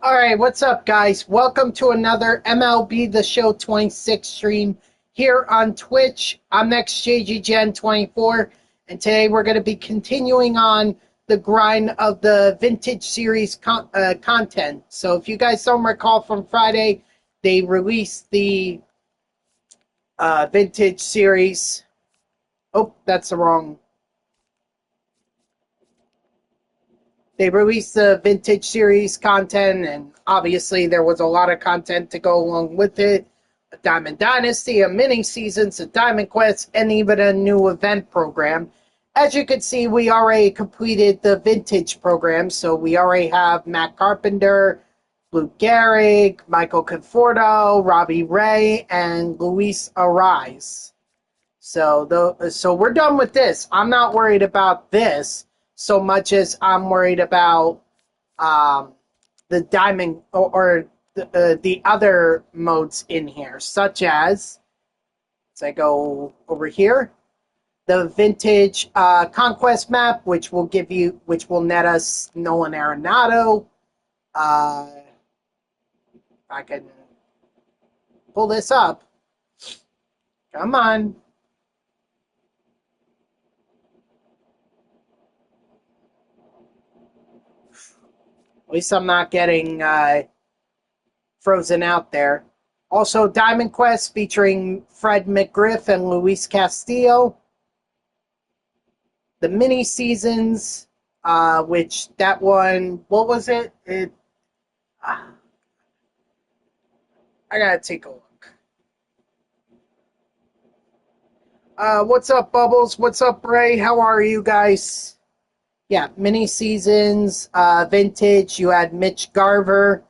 All right, what's up, guys? Welcome to another MLB The Show 26 stream here on Twitch. I'm NextJGGen24, and today we're going to be continuing on the grind of the Vintage Series content. So if you guys don't recall from Friday, they released the Vintage Series. Oh, that's the wrong. They released the Vintage Series content, and obviously there was a lot of content to go along with it. A Diamond Dynasty, a mini seasons, a Diamond Quest, and even a new event program. As you can see, we already completed the Vintage program, so we already have Matt Carpenter, Luke Gehrig, Michael Conforto, Robbie Ray, and Luis Ariz. So we're done with this. I'm not worried about this so much as I'm worried about the diamond or the other modes in here, such as I go over here, the Vintage Conquest Map, which will net us Nolan Arenado. If I can pull this up, come on. At least I'm not getting frozen out there. Also, Diamond Quest featuring Fred McGriff and Luis Castillo. The mini seasons, which that one, what was it? I gotta take a look. What's up, Bubbles? What's up, Ray? How are you guys? Yeah, mini seasons, vintage. You had Mitch Garver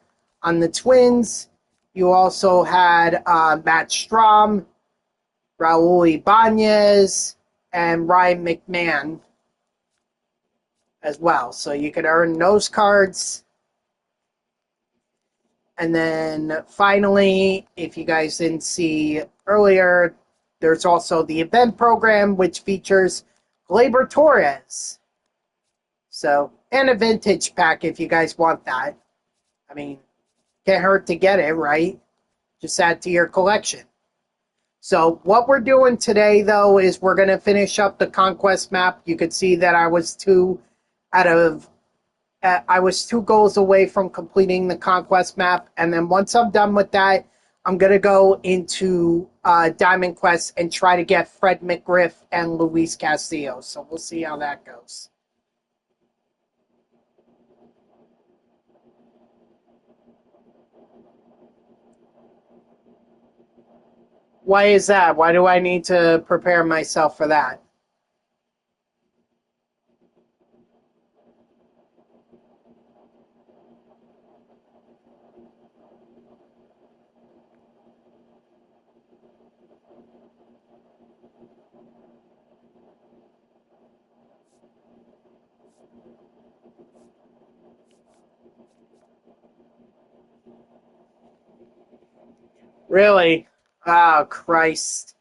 on the Twins. You also had Matt Strahm, Raul Ibanez, and Ryan McMahon as well. So you could earn those cards. And then finally, if you guys didn't see earlier, there's also the event program, which features Gleyber Torres. So, and a vintage pack if you guys want that. I mean, can't hurt to get it, right? Just add to your collection. So, what we're doing today, though, is we're going to finish up the Conquest Map. You could see that I was two goals away from completing the Conquest Map. And then once I'm done with that, I'm going to go into Diamond Quest and try to get Fred McGriff and Luis Castillo. So, we'll see how that goes. Why is that? Why do I need to prepare myself for that? Really? Oh, Christ.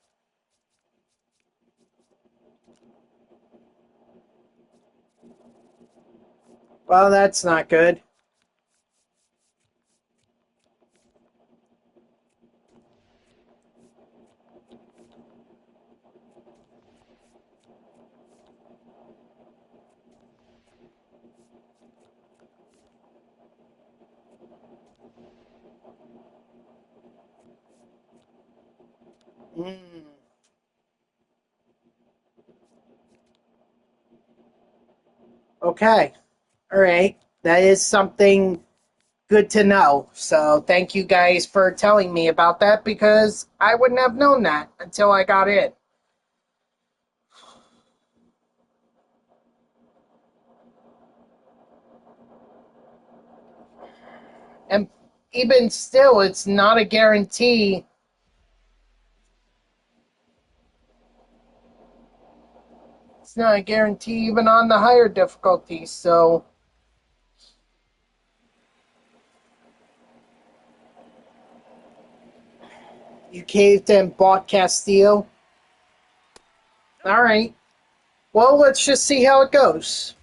Well, that's not good. Mm. Okay. All right. That is something good to know. So thank you guys for telling me about that because I wouldn't have known that until I got in. And even still, it's not a guarantee. It's not a guarantee even on the higher difficulties. So you caved and bought Castillo. All right. Well, let's just see how it goes.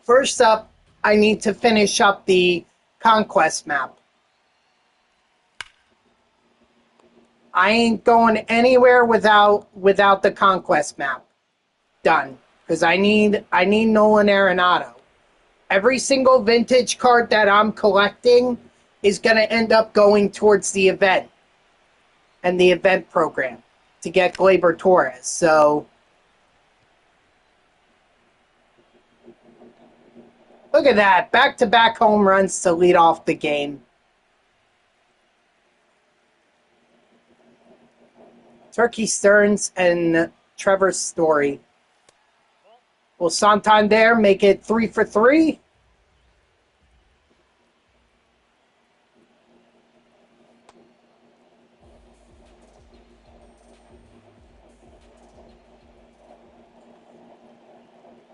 First up, I need to finish up the Conquest map. I ain't going anywhere without the Conquest map done, because I need Nolan Arenado. Every single vintage card that I'm collecting is going to end up going towards the event and the event program to get Gleyber Torres. So look at that, back-to-back home runs to lead off the game. Turkey Stearns and Trevor Story. Will Santander make it 3 for 3?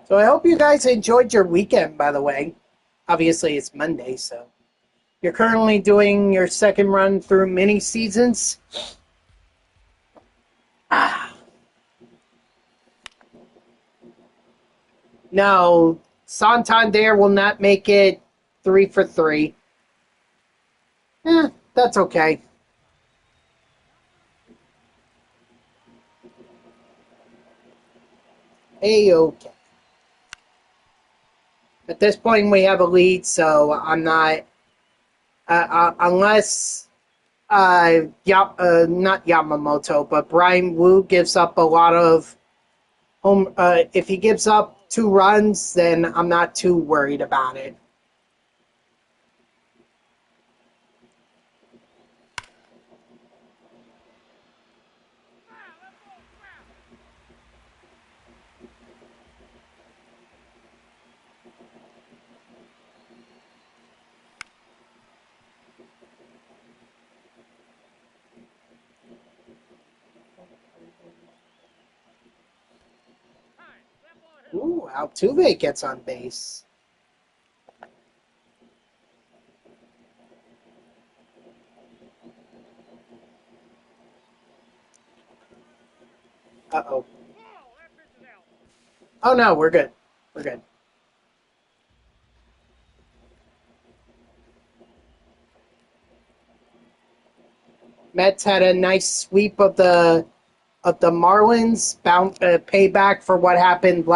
So I hope you guys enjoyed your weekend, by the way. Obviously, it's Monday, so you're currently doing your second run through mini seasons. No, Santander will not make it 3 for 3. That's okay. A-okay. At this point, we have a lead, so I'm not... unless... not Yamamoto, but Brian Wu gives up a lot of home... if he gives up 2 runs, then I'm not too worried about it. Ooh, Altuve gets on base. Uh-oh. Oh, no, we're good. We're good. Mets had a nice sweep of the Marlins, payback for what happened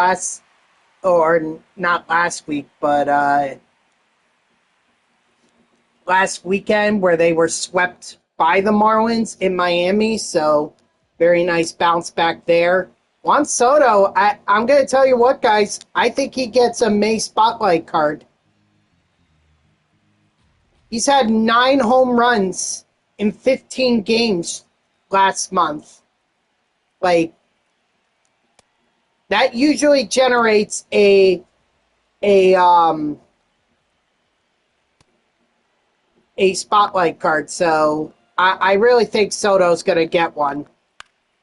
not last week, but last weekend where they were swept by the Marlins in Miami. So very nice bounce back there. Juan Soto, I'm going to tell you what, guys. I think he gets a May Spotlight card. He's had 9 home runs in 15 games last month. Like, that usually generates a spotlight card. So I really think Soto's going to get one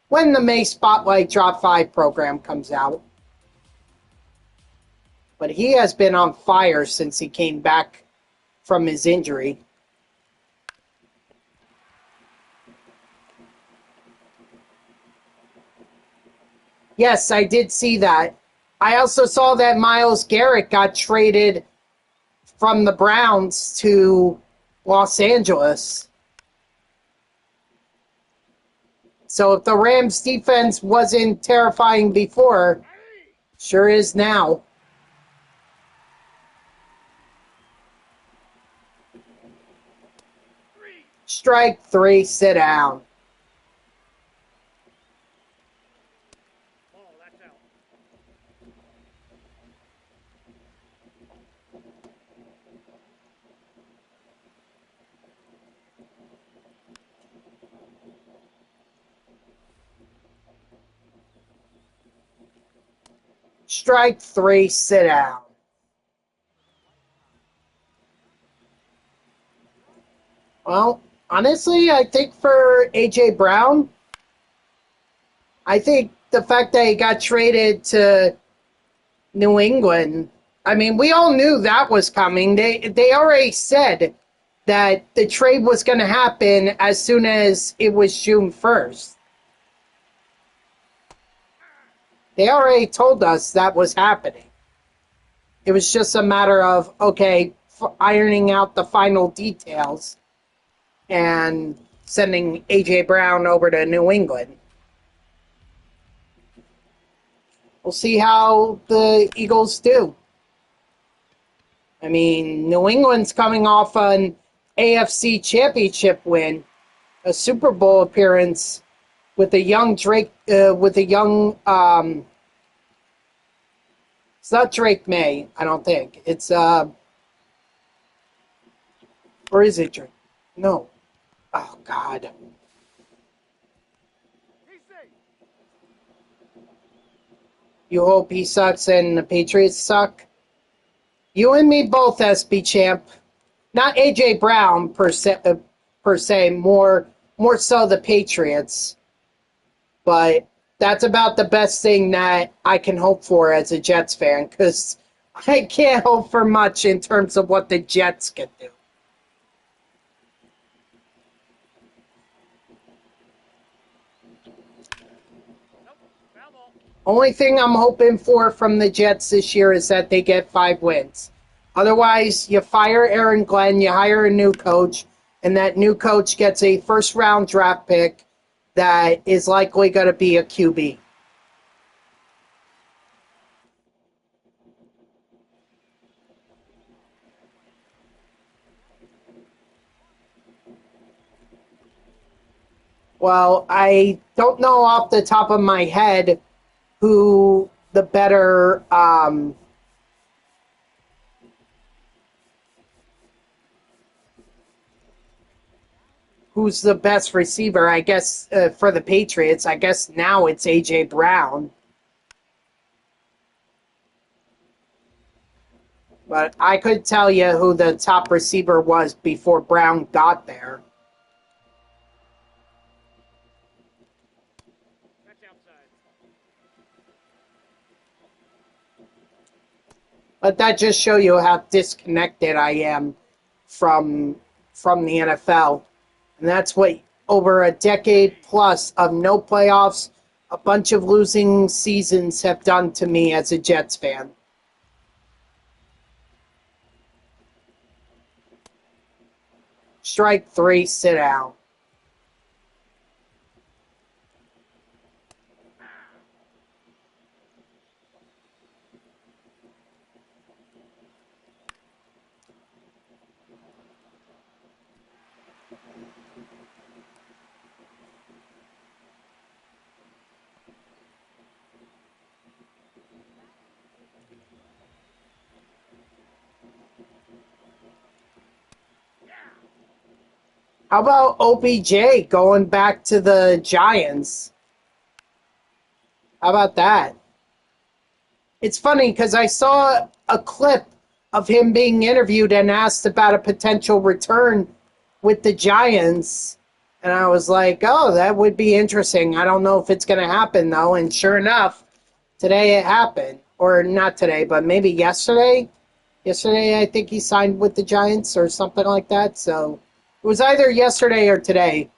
when the May Spotlight Drop 5 program comes out. But he has been on fire since he came back from his injury. Yes, I did see that. I also saw that Myles Garrett got traded from the Browns to Los Angeles. So if the Rams defense wasn't terrifying before, sure is now. Strike 3, sit down. Strike 3, sit down. Well, honestly, I think for A.J. Brown, I think the fact that he got traded to New England, I mean, we all knew that was coming. They already said that the trade was going to happen as soon as it was June 1st. They already told us that was happening. It was just a matter of, okay, ironing out the final details and sending A.J. Brown over to New England. We'll see how the Eagles do. I mean, New England's coming off an AFC Championship win, a Super Bowl appearance with a young Drake, it's not Drake May, I don't think. It's, or is it Drake? No. Oh, God. You hope he sucks and the Patriots suck? You and me both, SB Champ. Not A.J. Brown, per se, more so the Patriots. But that's about the best thing that I can hope for as a Jets fan, because I can't hope for much in terms of what the Jets can do. Only thing I'm hoping for from the Jets this year is that they get 5 wins. Otherwise, you fire Aaron Glenn, you hire a new coach, and that new coach gets a first-round draft pick that is likely going to be a QB. Well, I don't know off the top of my head who the better who's the best receiver. I guess for the Patriots, I guess now it's A.J. Brown. But I could tell you who the top receiver was before Brown got there. But that just shows you how disconnected I am from the NFL. And that's what over a decade plus of no playoffs, a bunch of losing seasons have done to me as a Jets fan. Strike 3, sit down. How about OBJ going back to the Giants? How about that? It's funny because I saw a clip of him being interviewed and asked about a potential return with the Giants. And I was like, oh, that would be interesting. I don't know if it's going to happen, though. And sure enough, today it happened. Or not today, but maybe yesterday. Yesterday, I think he signed with the Giants or something like that. So it was either yesterday or today.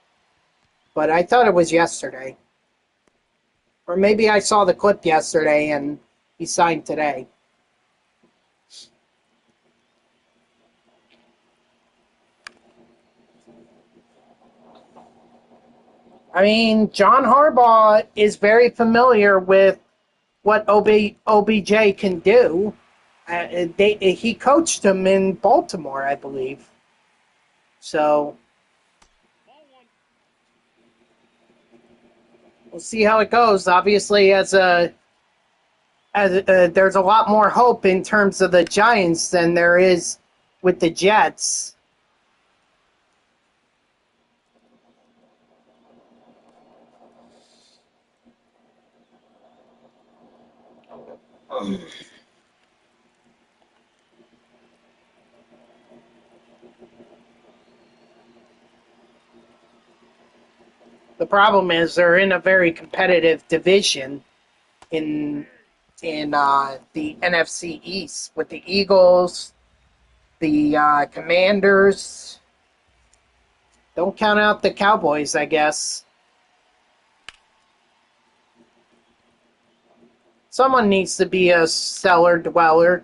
But I thought it was yesterday. Or maybe I saw the clip yesterday and he signed today. I mean, John Harbaugh is very familiar with what OBJ can do. He coached him in Baltimore, I believe. So we'll see how it goes. Obviously, there's a lot more hope in terms of the Giants than there is with the Jets. The problem is they're in a very competitive division in in the NFC East with the Eagles, the Commanders. Don't count out the Cowboys, I guess. Someone needs to be a cellar dweller.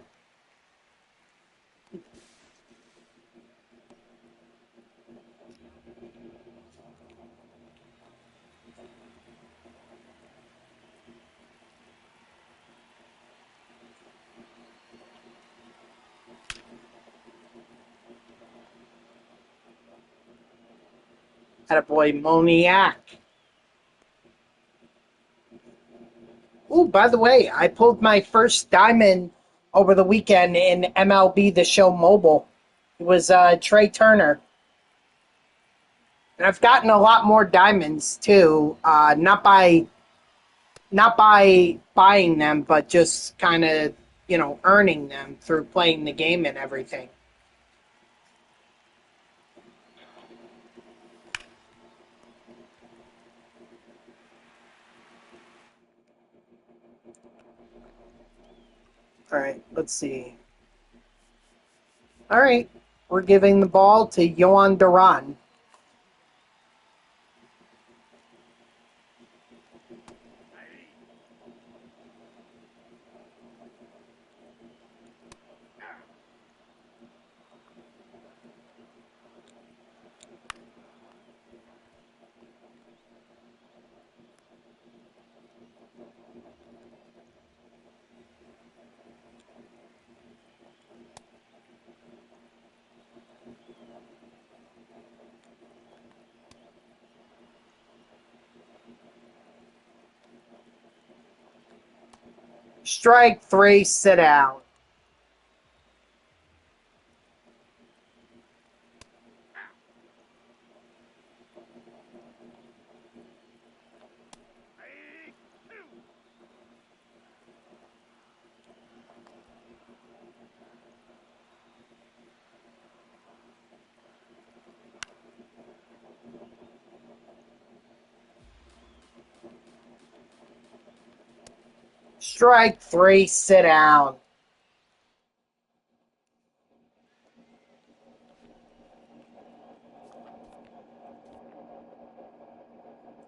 Attaboy Moniac. Ooh, by the way, I pulled my first diamond over the weekend in MLB The Show Mobile. It was Trey Turner. And I've gotten a lot more diamonds too. Not by buying them, but just kind of, earning them through playing the game and everything. All right, let's see. All right, we're giving the ball to Yohan Duran. Strike three, sit down. Strike three, sit down.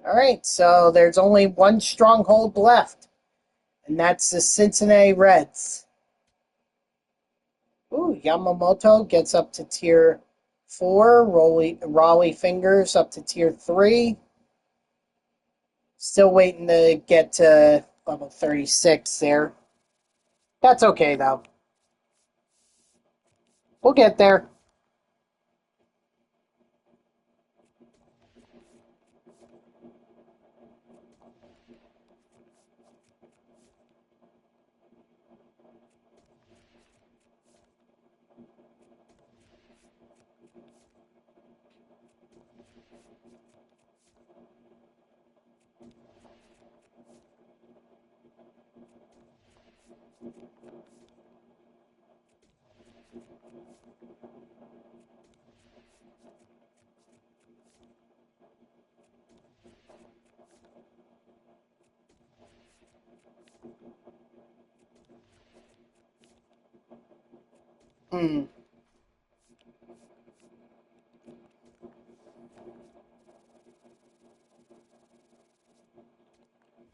All right, so there's only one stronghold left, and that's the Cincinnati Reds. Ooh, Yamamoto gets up to tier 4. Raleigh Fingers up to tier 3. Still waiting to get to level 36 there. That's okay, though. We'll get there. Hmm.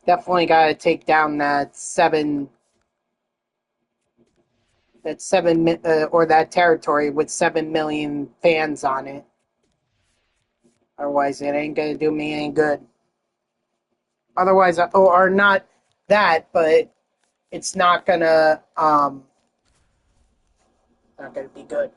Definitely got to take down or that territory with 7 million fans on it. Otherwise, it ain't gonna do me any good. Otherwise, or not that, but it's not gonna be good.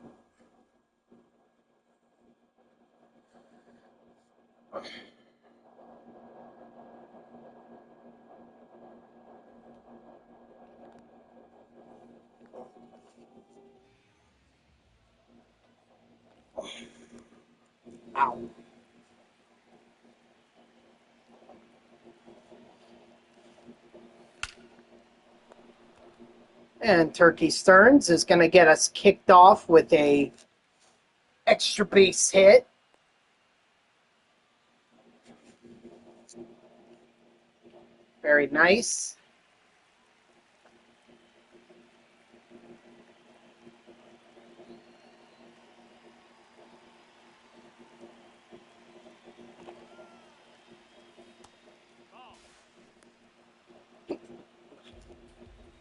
Ow. And Turkey Stearns is going to get us kicked off with a extra base hit. Very nice.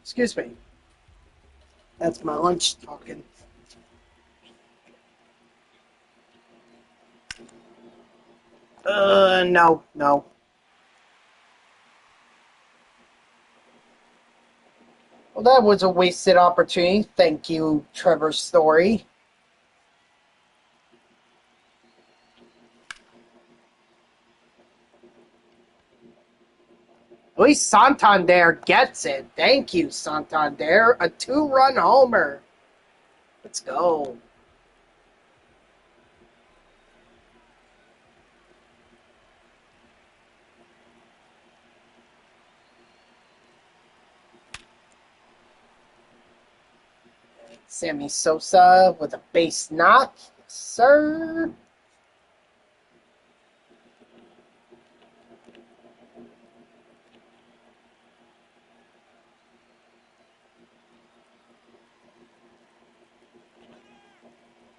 Excuse me. That's my lunch talking. No, no. Well, that was a wasted opportunity. Thank you, Trevor Story. At least Santander gets it. Thank you, Santander. A 2-run homer. Let's go. Sammy Sosa with a base knock. Yes, sir.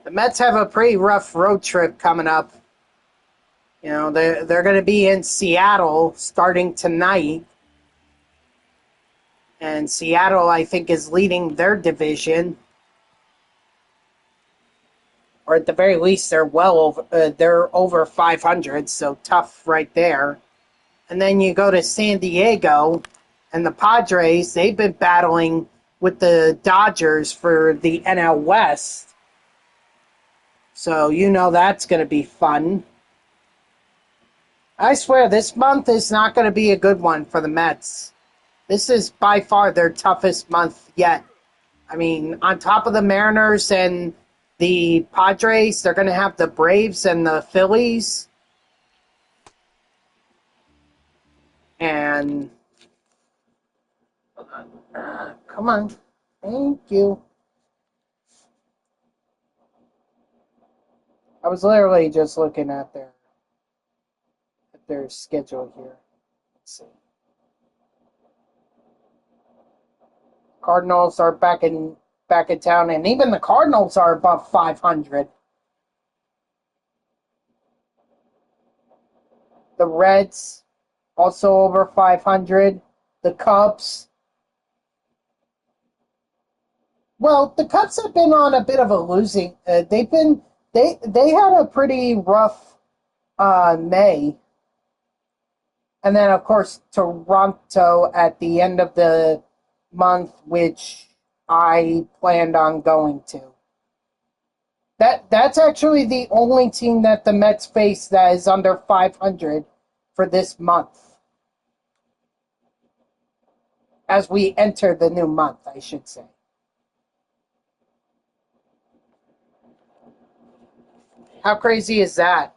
The Mets have a pretty rough road trip coming up. You know, they're going to be in Seattle starting tonight. And Seattle, I think, is leading their division. Or at the very least, they're over 500, so tough right there. And then you go to San Diego, and the Padres, they've been battling with the Dodgers for the NL West. So you know that's going to be fun. I swear, this month is not going to be a good one for the Mets. This is by far their toughest month yet. I mean, on top of the Mariners and the Padres, they're going to have the Braves and the Phillies. And come on. Thank you. I was literally just looking at their schedule here. Let's see. Cardinals are back in town, and even the Cardinals are above 500. The Reds also over 500. The Cubs. Well, the Cubs have been on a bit of a losing. They had a pretty rough May, and then of course Toronto at the end of the month, which I planned on going to. That's actually the only team that the Mets face that is under 500 for this month. As we enter the new month, I should say. How crazy is that?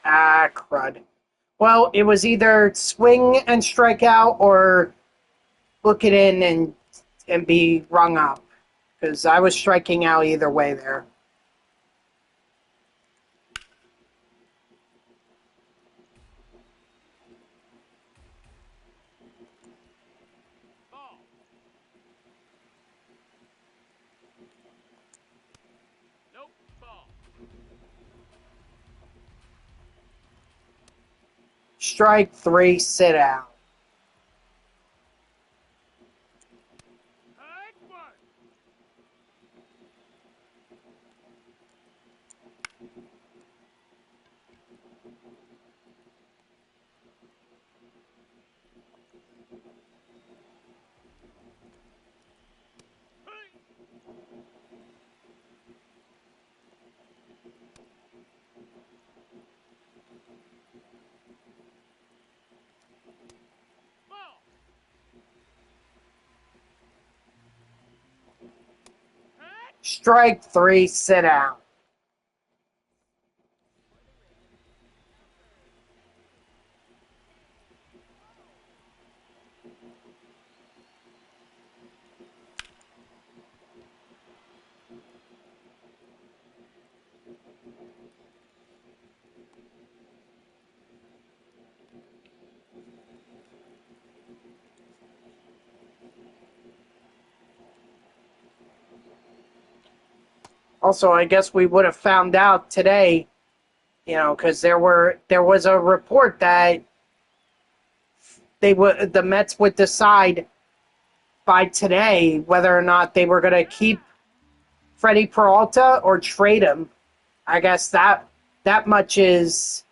Ah, crud. Well, it was either swing and strike out or look it in and be rung up. Because I was striking out either way there. Strike 3, sit out. Strike 3, sit out. Also, I guess we would have found out today, because there was a report that the Mets would decide by today whether or not they were going to keep Freddie Peralta or trade him. I guess that much is,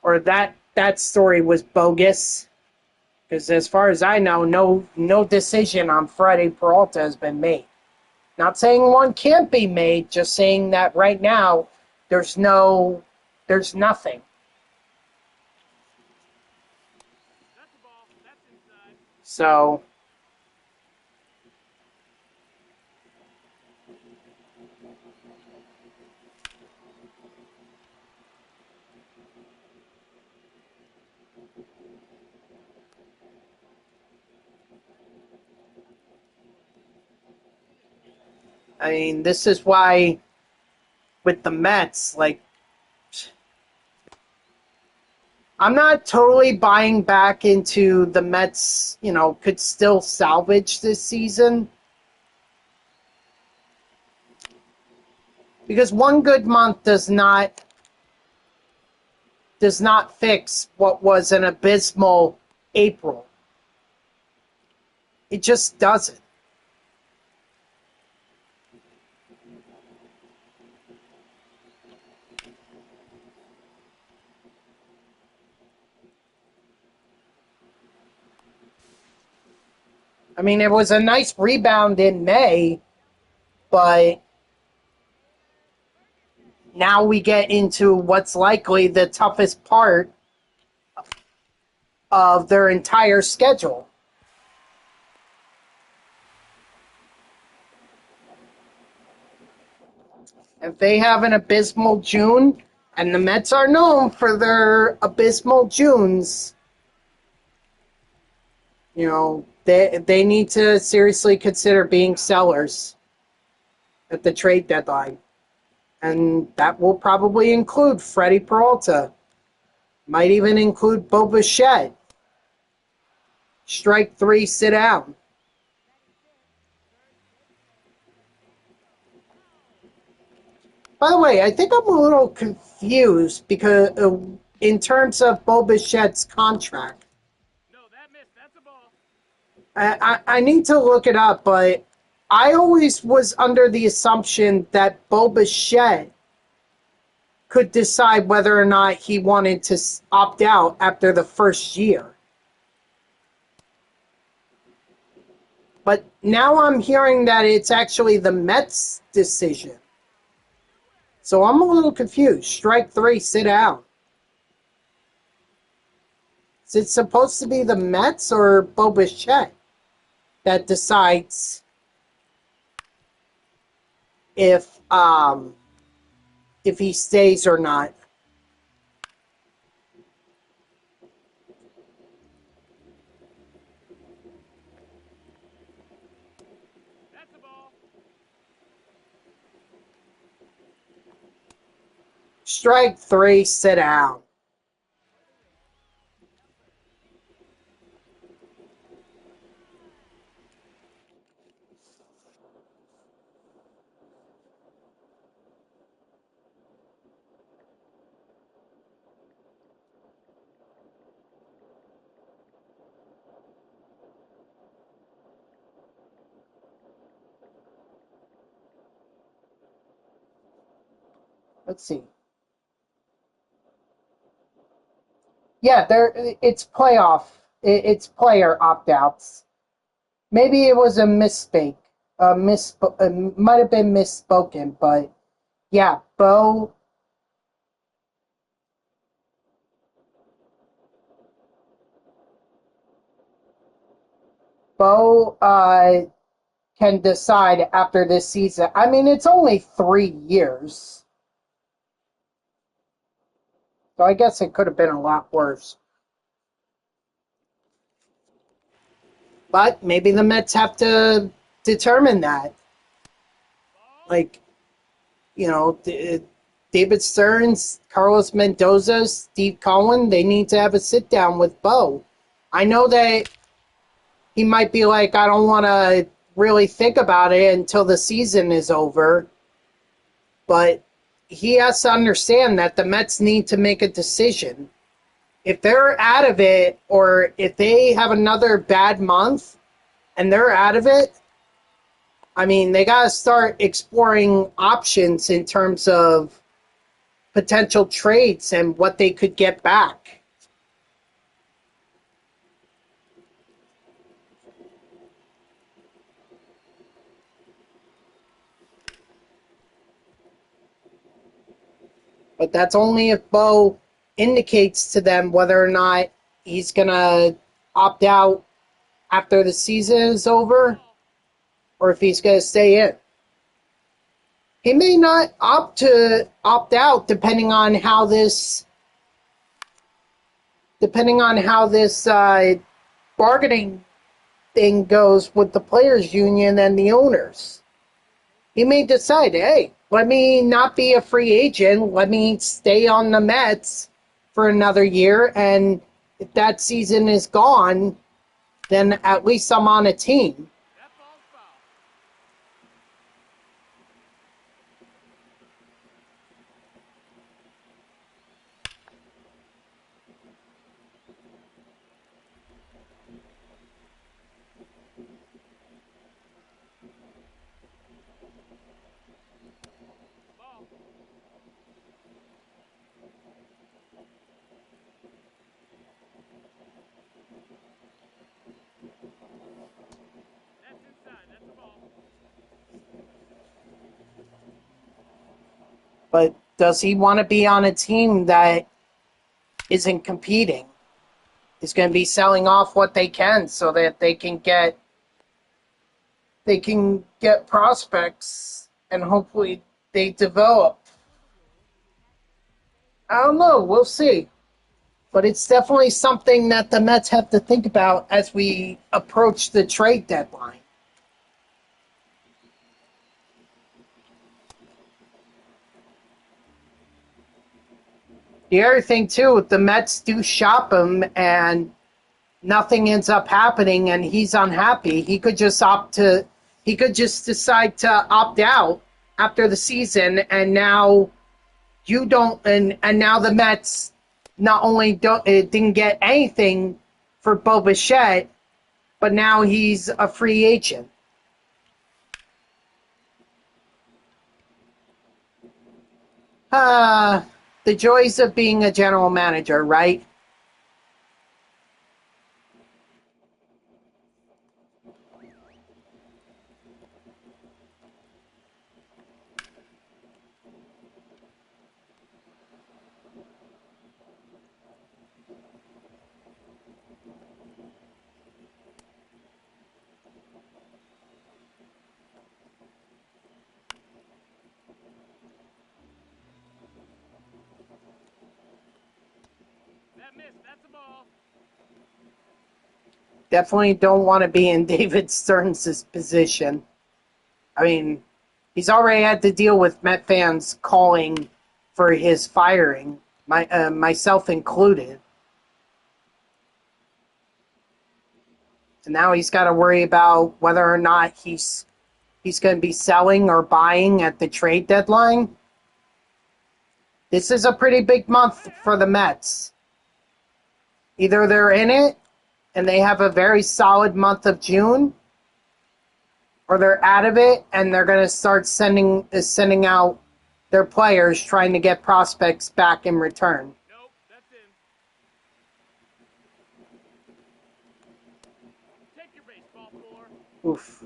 or that story was bogus. Because as far as I know, no decision on Freddie Peralta has been made. Not saying one can't be made, just saying that right now there's nothing. So I mean, this is why with the Mets, like, I'm not totally buying back into the Mets, could still salvage this season. Because one good month does not fix what was an abysmal April. It just doesn't. I mean, it was a nice rebound in May, but now we get into what's likely the toughest part of their entire schedule. If they have an abysmal June, and the Mets are known for their abysmal Junes, they need to seriously consider being sellers at the trade deadline. And that will probably include Freddie Peralta. Might even include Bo Bichette. Strike 3, sit down. By the way, I think I'm a little confused because in terms of Bo Bichette's contract. No, that missed. That's a ball. I need to look it up, but I always was under the assumption that Bo Bichette could decide whether or not he wanted to opt out after the first year. But now I'm hearing that it's actually the Mets' decision. So I'm a little confused. Strike 3, sit down. Is it supposed to be the Mets or Bo Bichette that decides if he stays or not? That's a ball. Strike 3, sit down. Let's see. Yeah, it's playoff. It's player opt-outs. Maybe it was a misspeak. Might have been misspoken, but yeah, Bo can decide after this season. I mean, it's only 3 years. So I guess it could have been a lot worse. But maybe the Mets have to determine that. Like, David Stearns, Carlos Mendoza, Steve Cohen, they need to have a sit down with Bo. I know that he might be like, I don't want to really think about it until the season is over. But he has to understand that the Mets need to make a decision. If they're out of it, or if they have another bad month and they're out of it, I mean, they got to start exploring options in terms of potential trades and what they could get back. But that's only if Bo indicates to them whether or not he's going to opt out after the season is over or if he's going to stay in. He may not opt out depending on how this bargaining thing goes with the players union and the owners. He may decide, hey, let me not be a free agent. Let me stay on the Mets for another year. And if that season is gone, then at least I'm on a team. But does he want to be on a team that isn't competing? Is going to be selling off what they can so that they can get prospects and hopefully they develop. I don't know. We'll see. But it's definitely something that the Mets have to think about as we approach the trade deadline. The other thing, too, if the Mets do shop him and nothing ends up happening and he's unhappy, he could just decide to opt out after the season, and now you don't, and now the Mets not only didn't get anything for Bo Bichette, but now he's a free agent. The joys of being a general manager, right? That's a ball. Definitely don't want to be in David Stearns' position. I mean, he's already had to deal with Met fans calling for his firing, myself included. And now he's got to worry about whether or not he's going to be selling or buying at the trade deadline. This is a pretty big month for the Mets. Either they're in it and they have a very solid month of June, or they're out of it and they're going to start sending out their players trying to get prospects back in return. Nope, that's in. Take your baseball floor. Oof.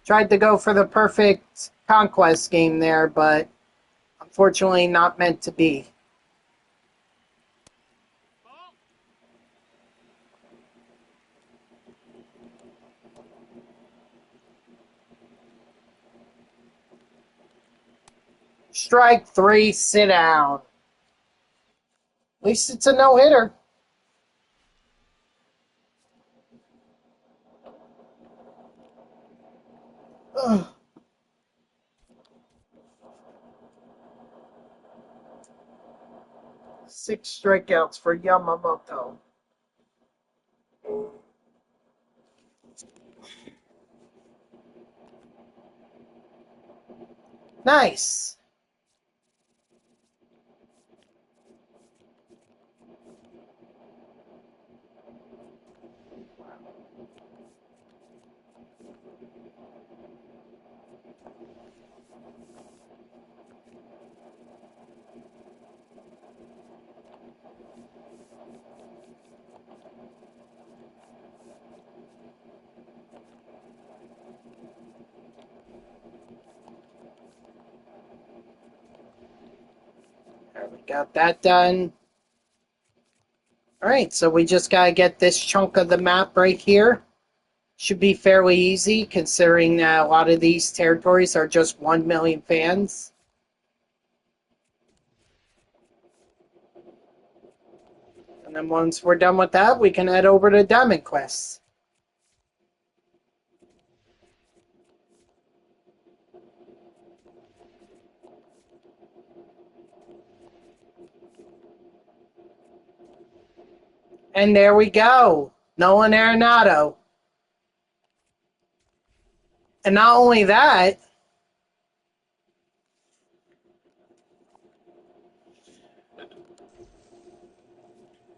Tried to go for the perfect conquest game there, but unfortunately not meant to be. Strike three, sit down. At least it's a no-hitter. Ugh. Six strikeouts for Yamamoto. Nice. There, we got that done. All right, so we just got to get this chunk of the map right here. Should be fairly easy, considering that a lot of these territories are just 1 million fans. And then once we're done with that, we can head over to Diamond Quest. And there we go. Nolan Arenado. And not only that,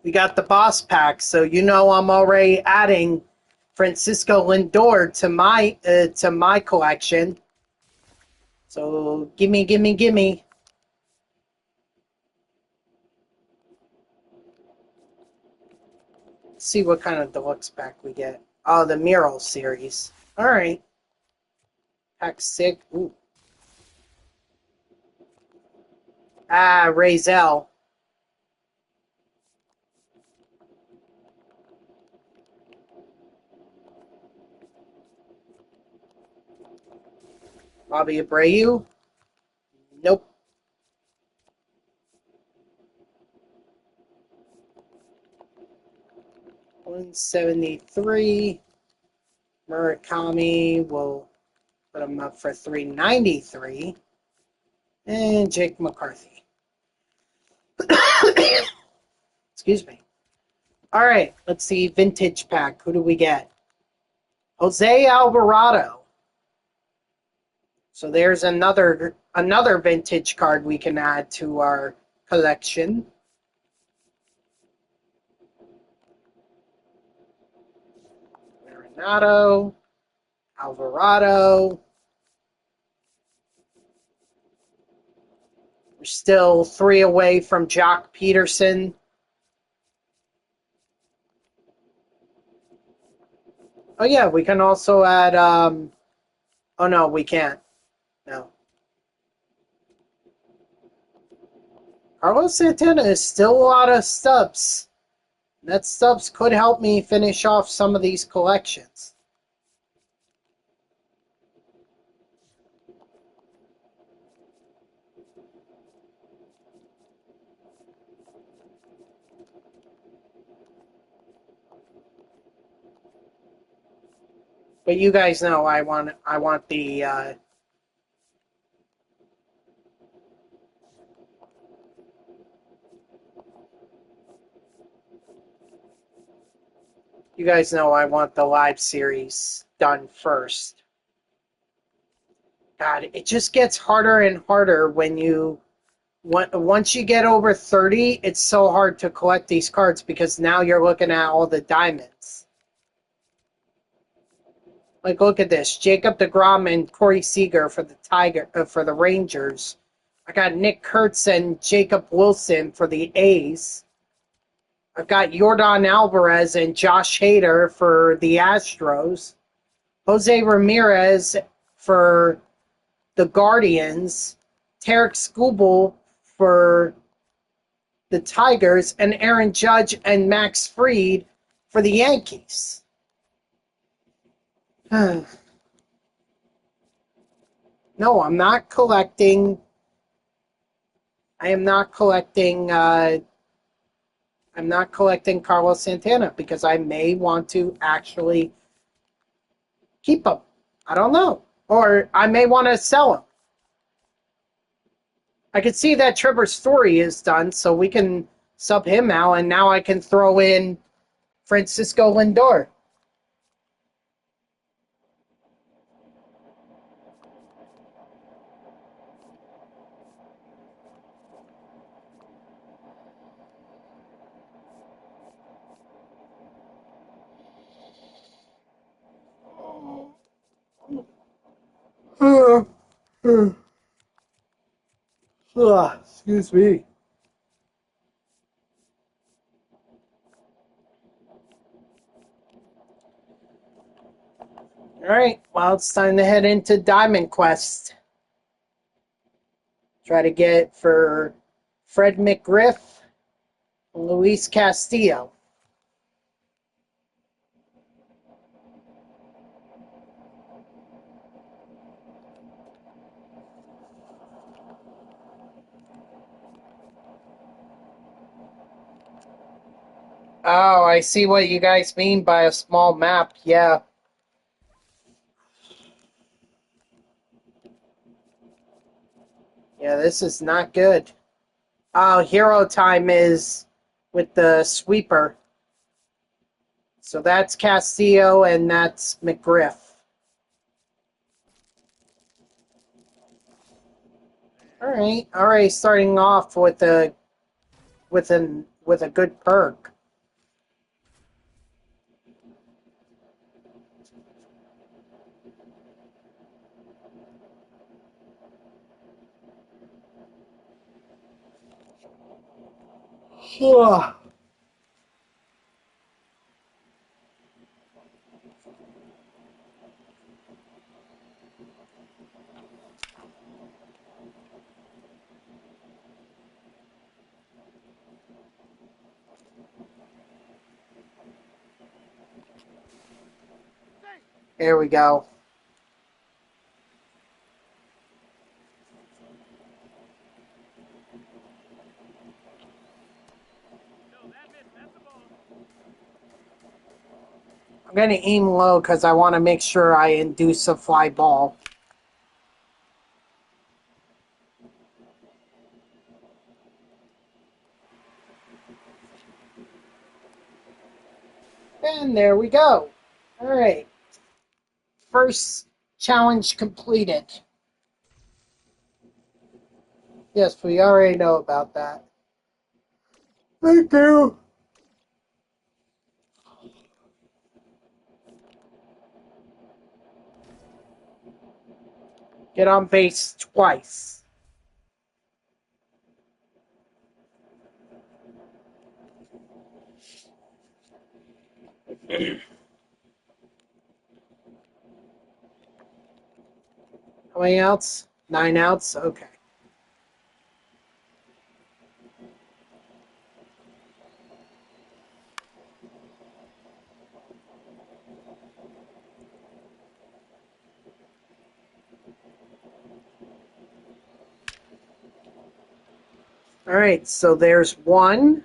we got the boss pack. So you know I'm already adding Francisco Lindor to my collection. So gimme, gimme, gimme. Let's see what kind of deluxe pack we get. Oh, the Mural series. All right. Pack 6. Ooh. Ah, Razel. Bobby Abreu. Nope. $173. Murakami will put him up for $393. And Jake McCarthy. Excuse me. All right, let's see. Vintage pack. Who do we get? Jose Alvarado. So there's another vintage card we can add to our collection. Arenado, Alvarado. We're still 3 away from Jock Peterson. Oh yeah, we can also add. Oh no, we can't. No. Carlos Santana is still a lot of stubs. That stubs could help me finish off some of these collections. But you guys know I want the you guys know I want the live series done first. God, it just gets harder and harder once you get over 30, it's so hard to collect these cards because now you're looking at all the diamonds. Like, look at this. Jacob deGrom and Corey Seager for the Rangers. I got Nick Kurtz and Jacob Wilson for the A's. I've got Yordan Alvarez and Josh Hader for the Astros. Jose Ramirez for the Guardians. Tarek Skubal for the Tigers. And Aaron Judge and Max Fried for the Yankees. No, I'm not collecting. I am not collecting. I'm not collecting Carlos Santana because I may want to actually keep him. I don't know, or I may want to sell him. I can see that Trevor Story is done, so we can sub him out, and now I can throw in Francisco Lindor. Excuse me. Alright, well, it's time to head into Diamond Quest. Try to get for Fred McGriff and Luis Castillo. Oh, I see what you guys mean by a small map. Yeah. Yeah, this is not good. Oh, hero time is with the sweeper. So that's Castillo and that's McGriff. All right. Starting off with a good perk. There we go. I'm going to aim low because I want to make sure I induce a fly ball. And there we go. All right. First challenge completed. Yes, we already know about that. Thank you. Get on base twice. How many outs? 9 outs? Okay. All right, so there's one.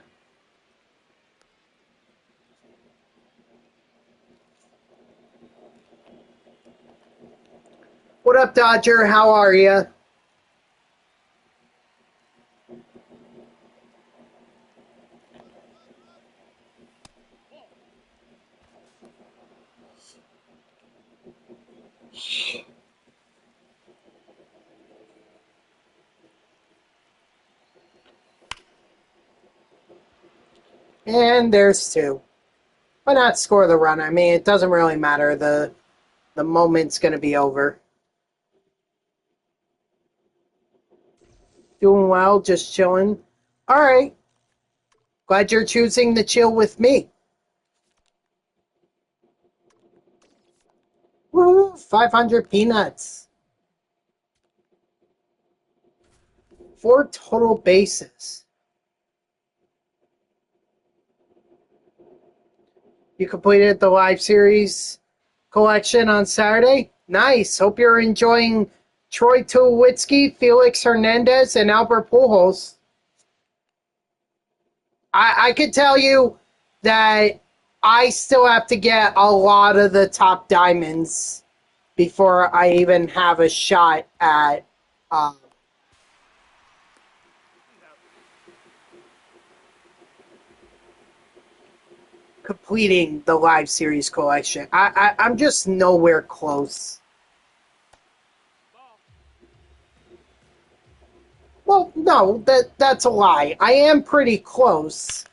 What up, Dodger? How are you? And there's 2. Why not score the run? I mean, it doesn't really matter. The moment's going to be over. Doing well, just chilling. All right. Glad you're choosing to chill with me. Woo, 500 peanuts. 4 total bases. You completed the live series collection on Saturday? Nice. Hope you're enjoying Troy Tulowitzki, Felix Hernandez, and Albert Pujols. I could tell you that I still have to get a lot of the top diamonds before I even have a shot at completing the live series collection. I'm just nowhere close. Well, no, that's a lie. I am pretty close.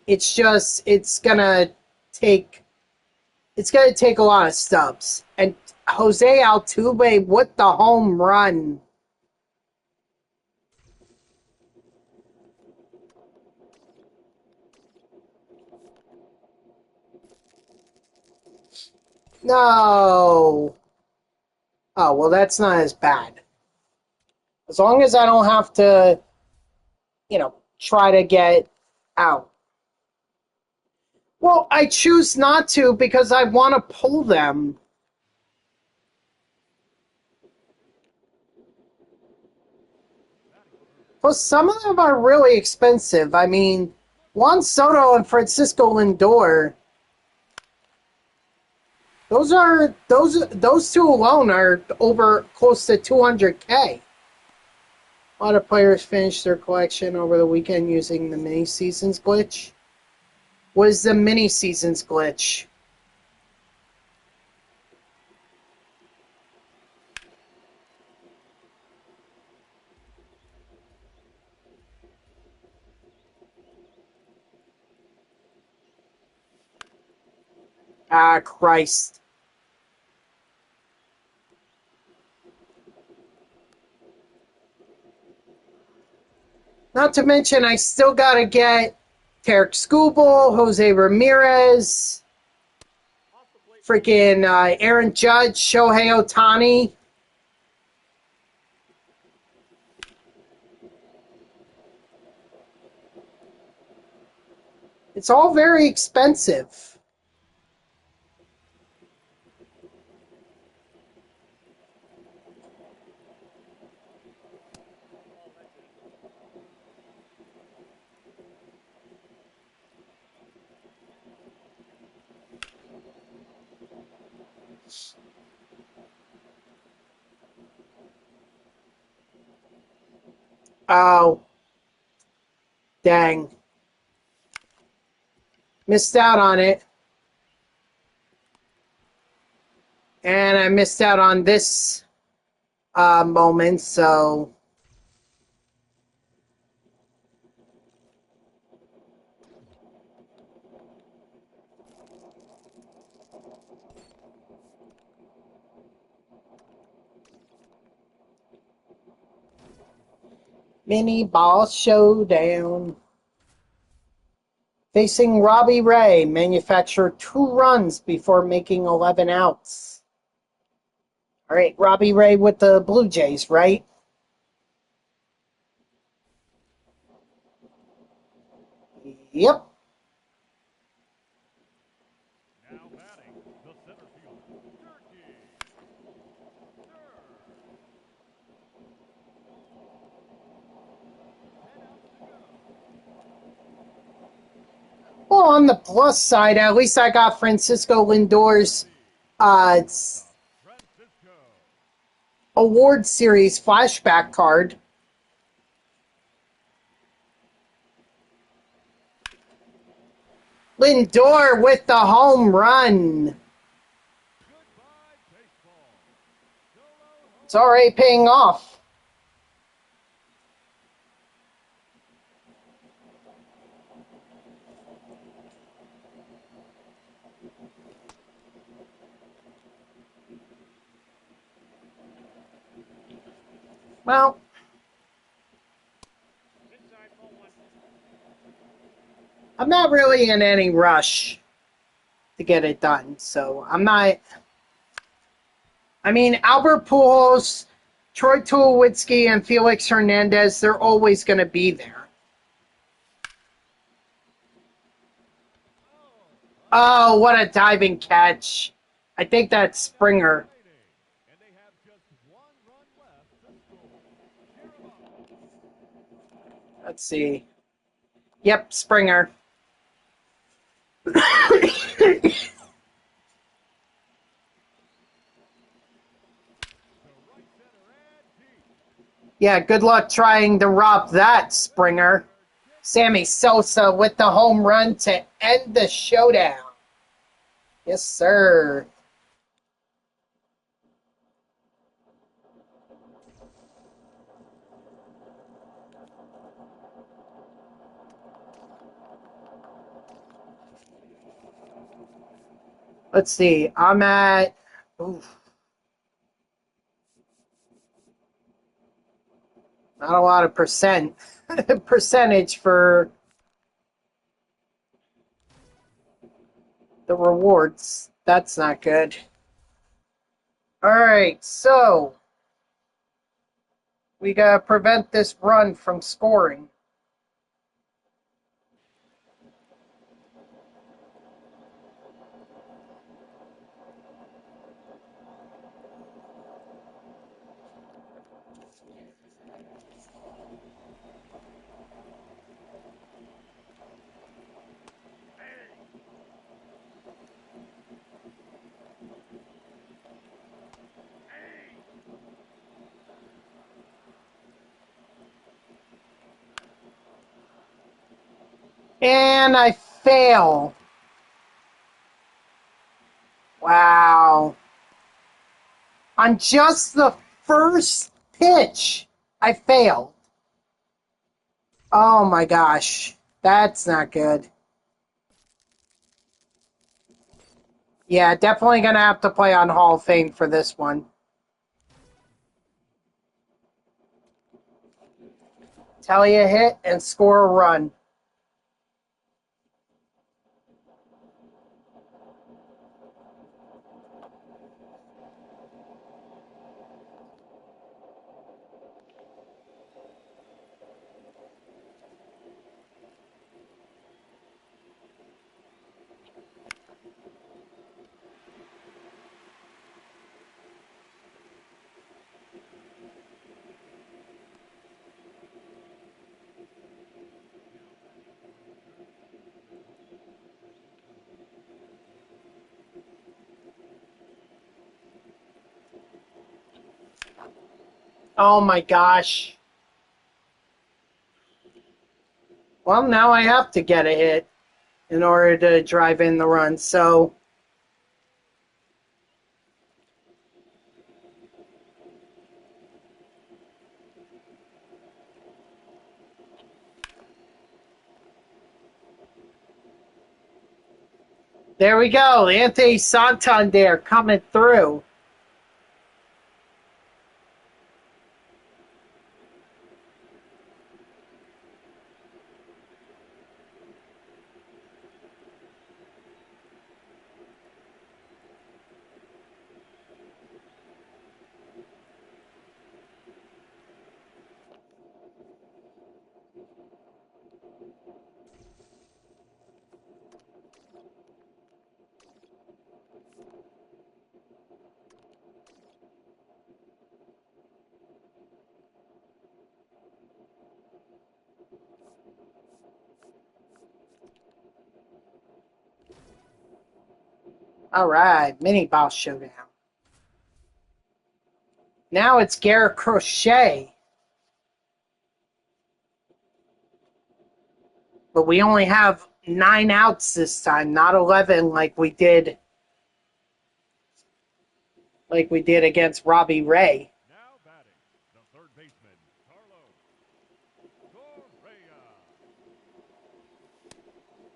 It's just, it's gonna take It's going to take a lot of stubs. And Jose Altuve with the home run. No. Oh, well, that's not as bad. As long as I don't have to, try to get out. Well, I choose not to because I want to pull them. Plus, some of them are really expensive. I mean, Juan Soto and Francisco Lindor. Those two alone are over close to 200K. A lot of players finished their collection over the weekend using the mini seasons glitch. What is the mini seasons glitch? Ah, Christ. Not to mention, I still gotta get Tarek Skubal, Jose Ramirez, freaking Aaron Judge, Shohei Ohtani. It's all very expensive. Oh, dang. Missed out on it. And I missed out on this moment, so... Mini ball showdown. Facing Robbie Ray, manufactured 2 runs before making 11 outs. All right, Robbie Ray with the Blue Jays, right? Yep. Now batting, the center fielder, Turkey. Well, on the plus side, at least I got Francisco Lindor's Francisco. award series flashback card. Lindor with the home run. Goodbye, baseball. It's already paying off. Well, I'm not really in any rush to get it done, so I'm not... I mean, Albert Pujols, Troy Tulowitzki, and Felix Hernandez, they're always going to be there. Oh, what a diving catch. I think that's Springer. And they have just 1 run left to score. Cheer 'em up. Let's see. Yep, Springer. Yeah, good luck trying to rob that, Springer. Sammy Sosa with the home run to end the showdown. Yes, sir. Let's see. I'm at... Oof, not a lot of percentage for the rewards. That's not good. Alright, so we gotta prevent this run from scoring. And I fail. Wow. On just the first pitch, I failed. Oh my gosh. That's not good. Yeah, definitely going to have to play on Hall of Fame for this one. Tell you hit and score a run. Oh my gosh. Well, now I have to get a hit in order to drive in the run. So there we go. Anthony Santander coming through. All right, mini boss showdown. Now it's Garrett Crochet. But we only have 9 outs this time, not 11 like we did against Robbie Ray. Now batting, the third baseman, Carlos Correa.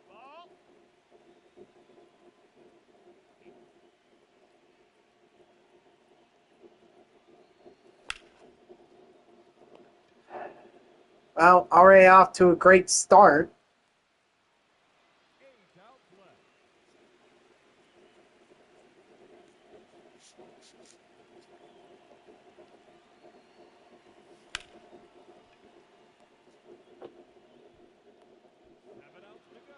Ball. Well, already off to a great start. 8 outs left. Seven outs to go.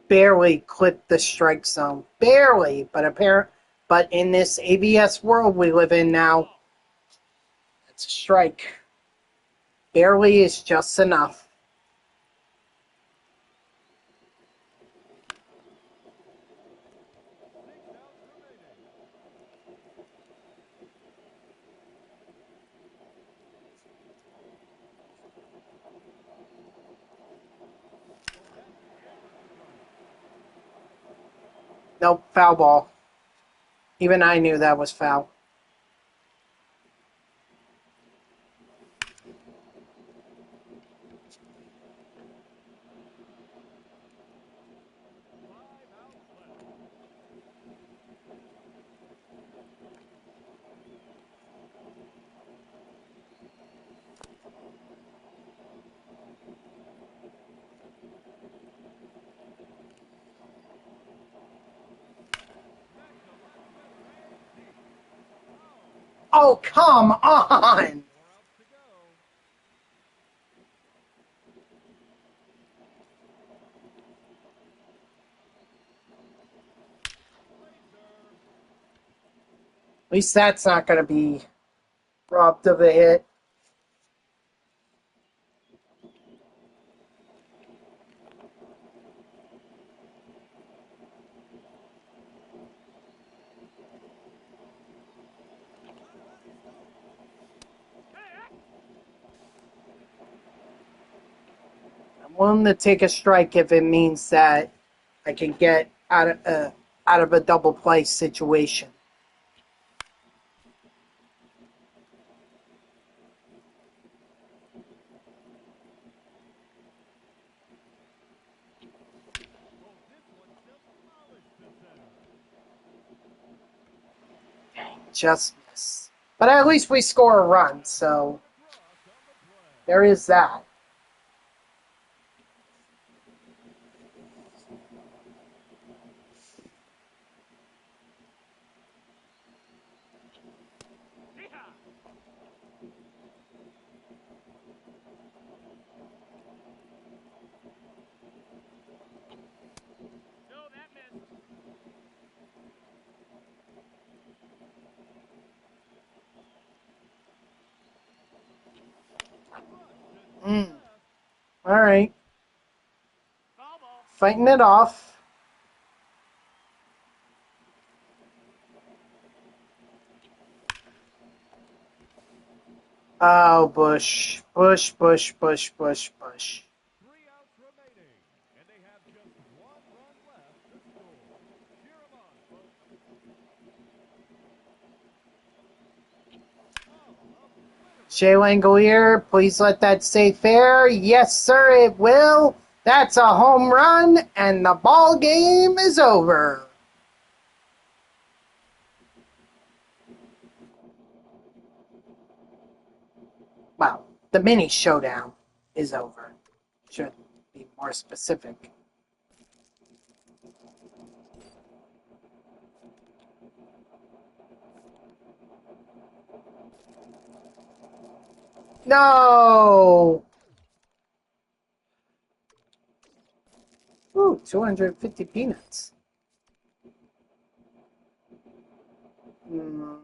Barely clipped the strike zone. Barely, but in this ABS world we live in now, it's a strike. Barely is just enough. Nope, foul ball. Even I knew that was foul. Oh, come on! 4 outs to go. Laser. At least that's not going to be robbed of a hit. I'm willing to take a strike if it means that I can get out of a double play situation. Oh, this one demolished to center. Just miss. But at least we score a run, so Across on the play. there is that. Yeehaw! No, that missed. Crushed it to Mm. left. All right. Foul ball. Fighting it off. Oh, Bush. Bush, Bush, Bush, Bush, Bush. 3 outs remaining, and they have just 1 run left to score. Cheer 'em on, folks. Oh, a winner. Shea Langolier, please let that stay fair. Yes, sir, it will. That's a home run, and the ball game is over. Well, the mini showdown is over. Should be more specific. No! Ooh, 250 peanuts. Hmm.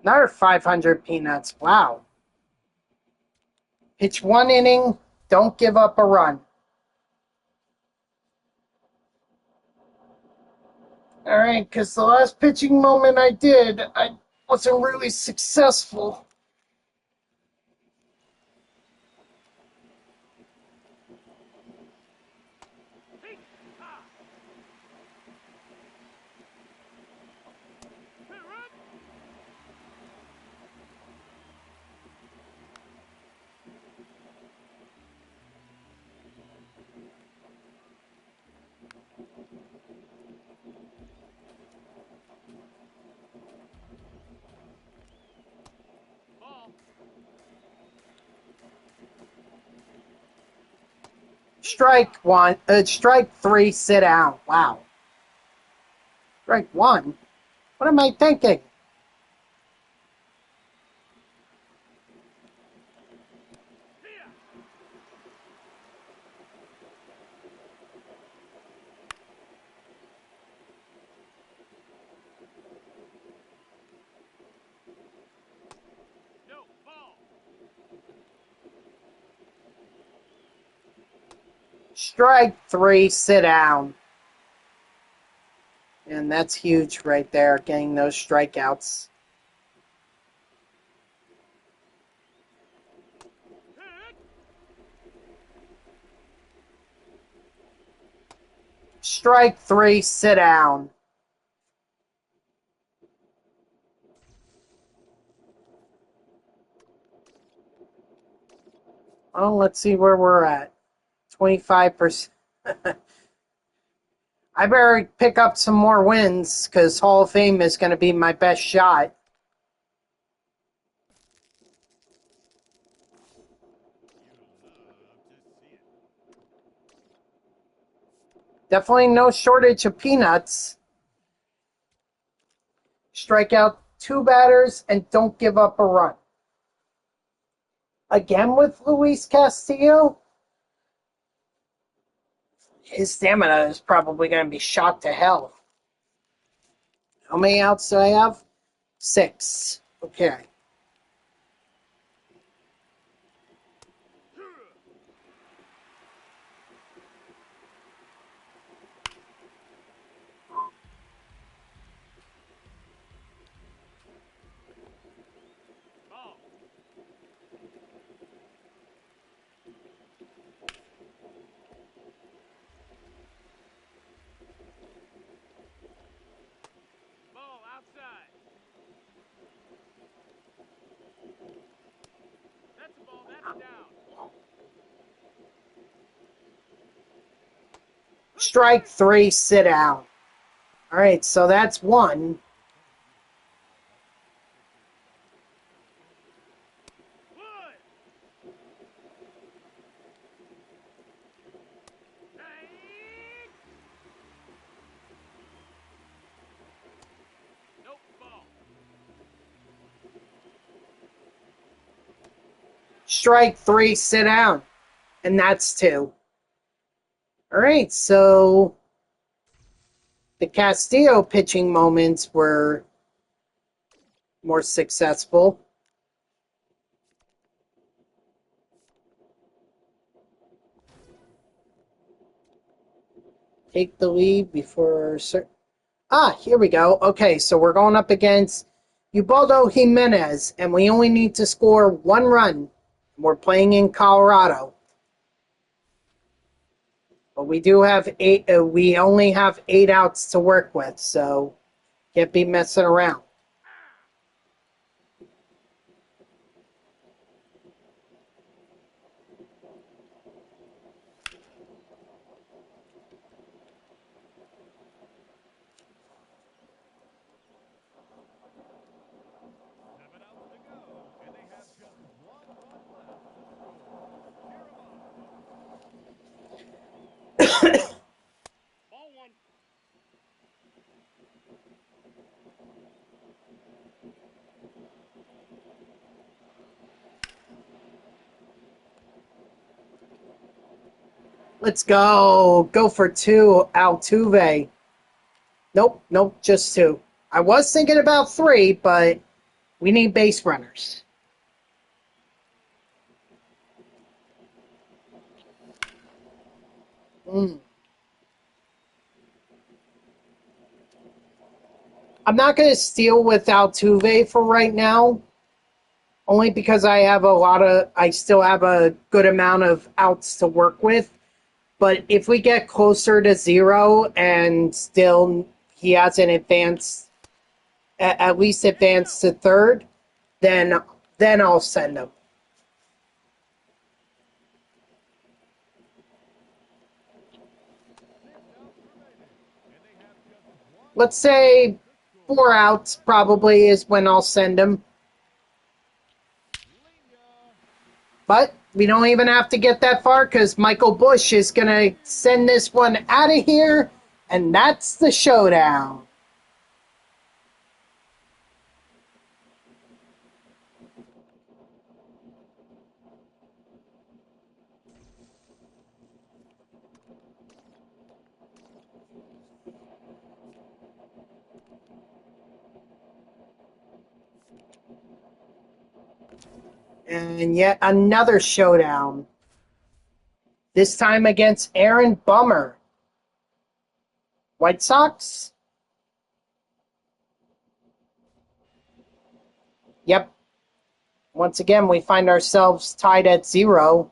Another 500 peanuts. Wow. Pitch 1 inning, don't give up a run. All right, because the last pitching moment I did, I wasn't really successful. Hey, ha! Hit run! Ball. Strike one, strike three, sit down. Wow. Strike one? What am I thinking? Yeah. No, ball. Strike three, sit down. And that's huge right there, getting those strikeouts. Hit. Strike three, sit down. Well, let's see where we're at. 25%. I better pick up some more wins because Hall of Fame is going to be my best shot. Definitely no shortage of peanuts. Strike out 2 batters and don't give up a run. Again with Luis Castillo? His stamina is probably going to be shot to hell. How many outs do I have? 6. Okay. Ball. Ball outside. That's a ball. That's down. Strike 3, sit down. All right, so that's 1. One. Nope. Ball. Strike 3, sit down. And that's 2. All right, so the Castillo pitching moments were more successful. Take the lead before... here we go. Okay, so we're going up against Ubaldo Jimenez, and we only need to score 1 run. We're playing in Colorado. But we do have 8... we only have 8 outs to work with, so can't be messing around. Seven outs to go, and they have just 1 run left to score. Cheer 'em up, folks. Ball 1. Let's go. Go for 2, Altuve. Nope, just 2. I was thinking about 3, but we need base runners. I'm not going to steal with Altuve for right now, only because I still have a good amount of outs to work with. But if we get closer to 0 and still he hasn't advanced, at least advanced to 3rd, then I'll send him. Let's say 4 outs probably is when I'll send him. But we don't even have to get that far because Michael Busch is going to send this one out of here, and that's the showdown. And yet another showdown. This time against Aaron Bummer. White Sox? Yep. Once again, we find ourselves tied at 0,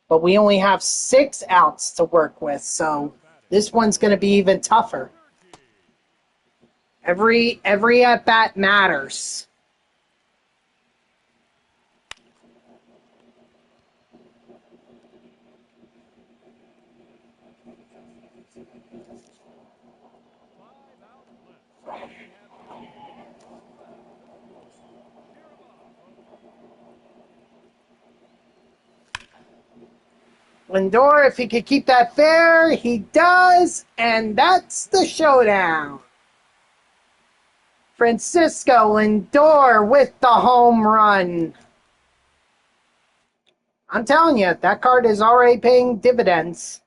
but we only have 6 outs to work with, so this one's going to be even tougher. Every at-bat matters. Lindor, if he could keep that fair, he does, and that's the showdown. Francisco Lindor with the home run. I'm telling you, that card is already paying dividends.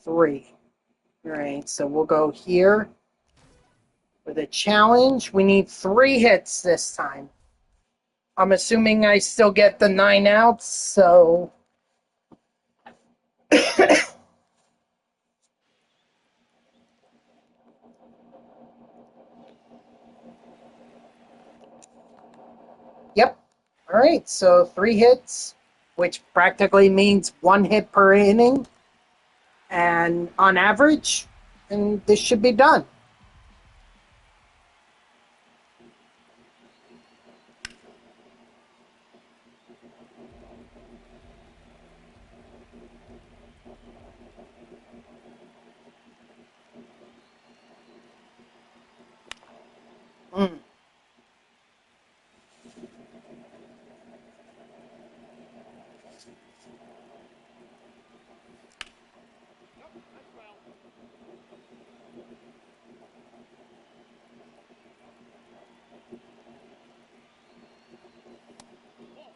Three. All right, so we'll go here with a challenge. We need 3 hits this time. I'm assuming I still get the 9 outs, so... Yep. All right, so 3 hits, which practically means 1 hit per inning, and on average, and this should be done. Mm. Nope, that's foul. Ball.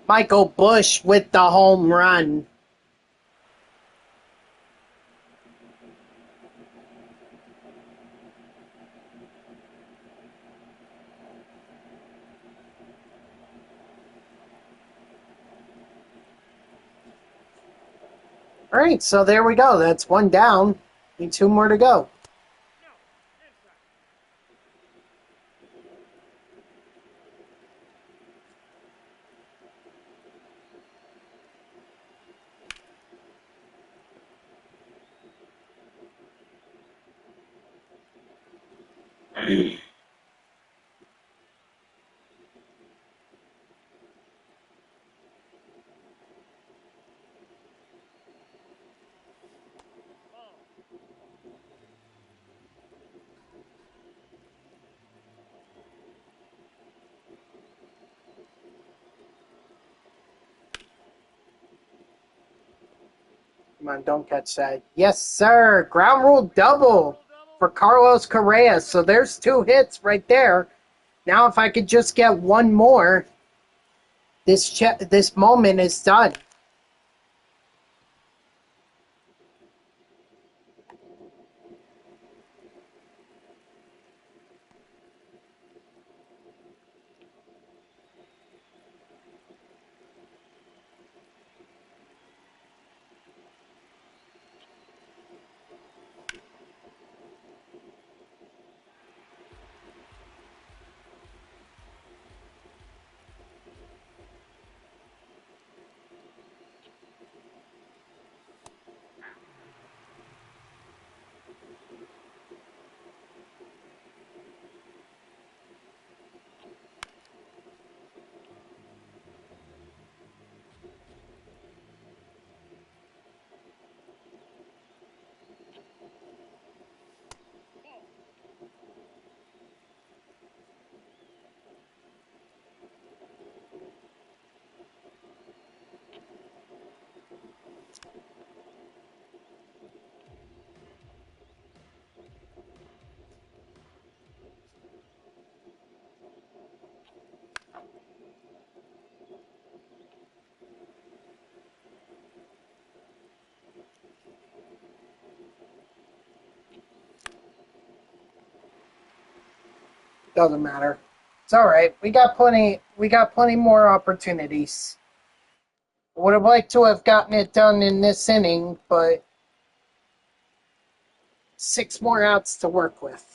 Michael Busch with the home run. All right, so there we go. That's 1 down. Need 2 more to go. No, inside. Ball. Come on, don't catch that. Yes, sir. Ground rule double for Carlos Correa. So there's 2 hits right there. Now if I could just get 1 more, this moment is done. Ball. Doesn't matter. It's all right. We got plenty more opportunities. Would have liked to have gotten it done in this inning, but 6 more outs to work with.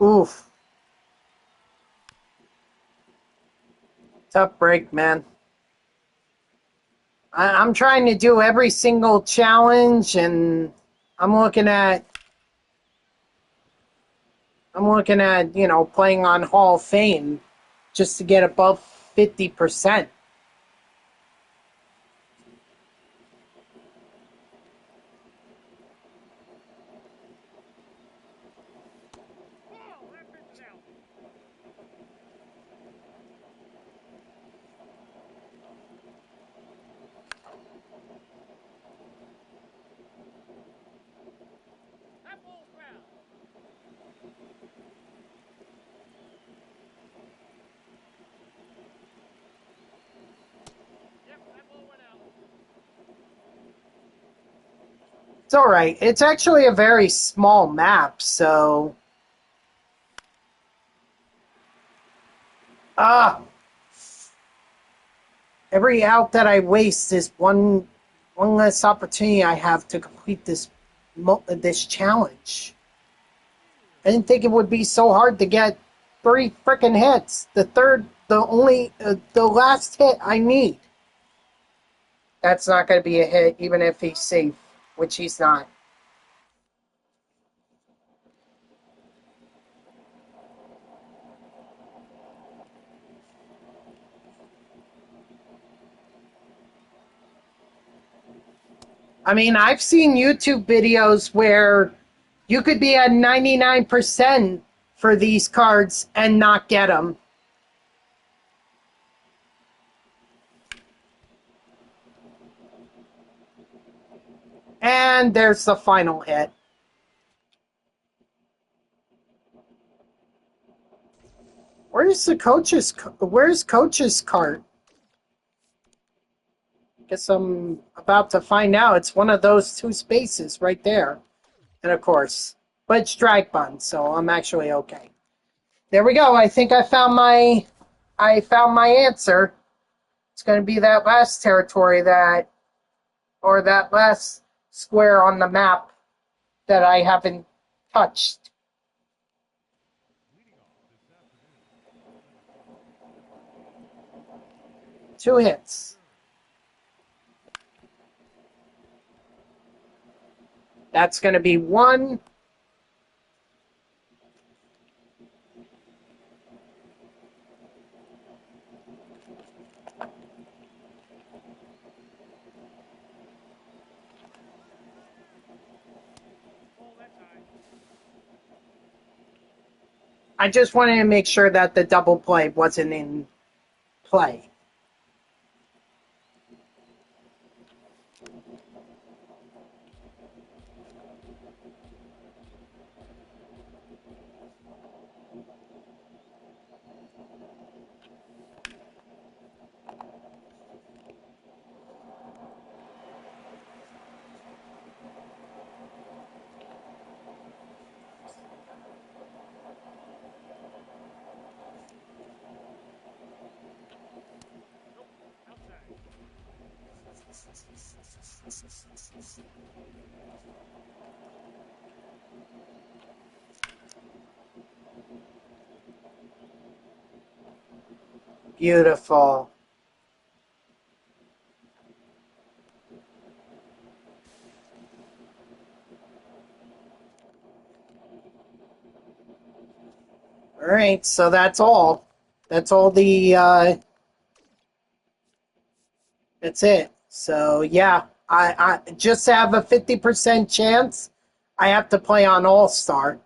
Oof. Tough break, man. I'm trying to do every single challenge, and I'm looking at, playing on Hall of Fame just to get above 50%. Ball, that pitch is out. That ball's foul. Yep, that ball went out. It's all right. It's actually a very small map, so... Every out that I waste is one less opportunity I have to complete this challenge. I didn't think it would be so hard to get 3 freaking hits. The last hit I need. That's not going to be a hit, even if he's safe, which he's not. I mean, I've seen YouTube videos where you could be at 99% for these cards and not get them. And there's the final hit. Where's Coach's cart? Guess I'm about to find out. It's one of those 2 spaces right there. And of course, but it's drag bun, so I'm actually okay. There we go. I think I found my answer. It's going to be that last territory that last square on the map that I haven't touched. 2 hits. That's going to be 1. Ball that time. I just wanted to make sure that the double play wasn't in play. Nope, outside. Beautiful. All right, so that's all. That's all that's it. So yeah, I just have a 50% chance. I have to play on All-Star.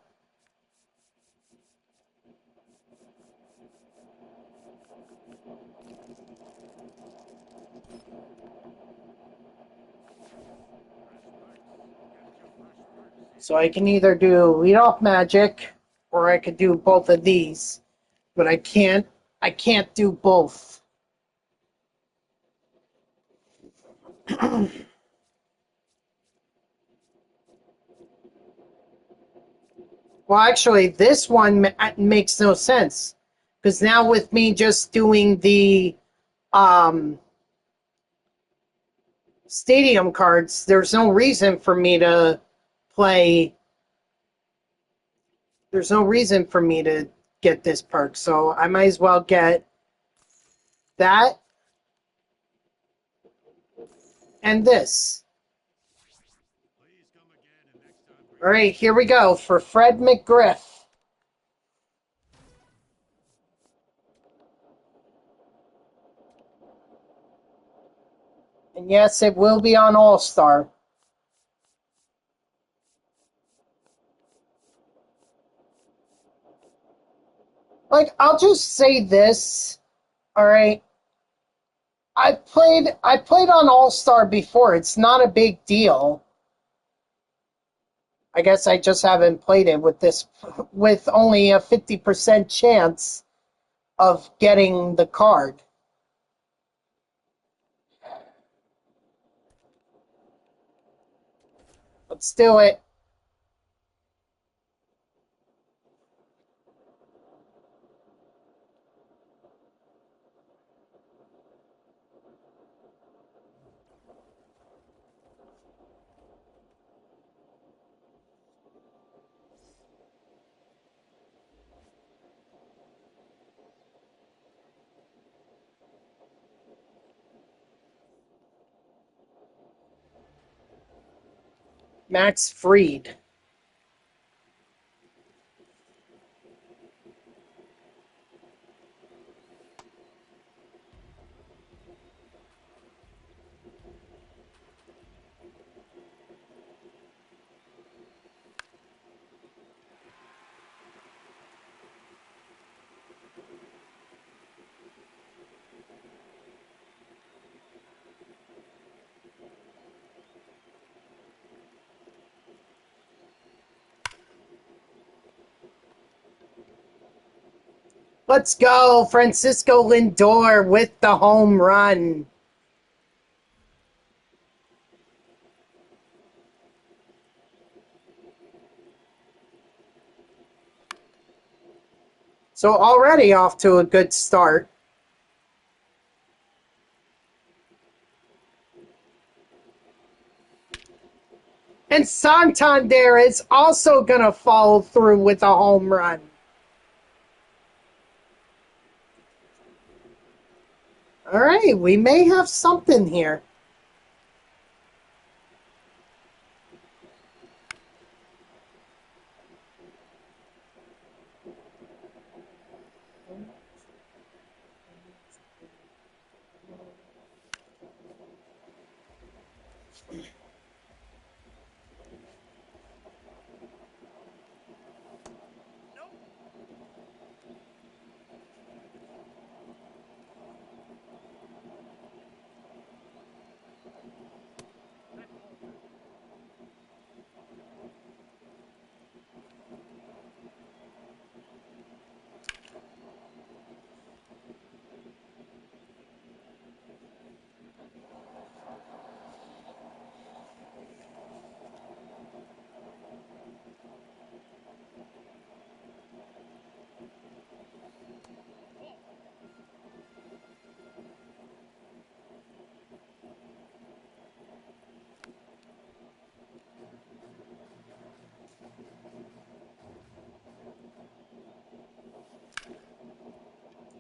So I can either do leadoff magic or I could do both of these. But I can't do both. Well, actually, this one makes no sense. Because now with me just doing the stadium cards, there's no reason for me to play there's no reason for me to get this perk, so I might as well get that and this. All right, here we go for Fred McGriff. And yes, it will be on All-Star. Like, I'll just say this, all right? I played on All-Star before. It's not a big deal. I guess I just haven't played it with only a 50% chance of getting the card. Let's do it. Max Fried. Let's go, Francisco Lindor with the home run. So already off to a good start. And Santander is also going to follow through with a home run. All right, we may have something here.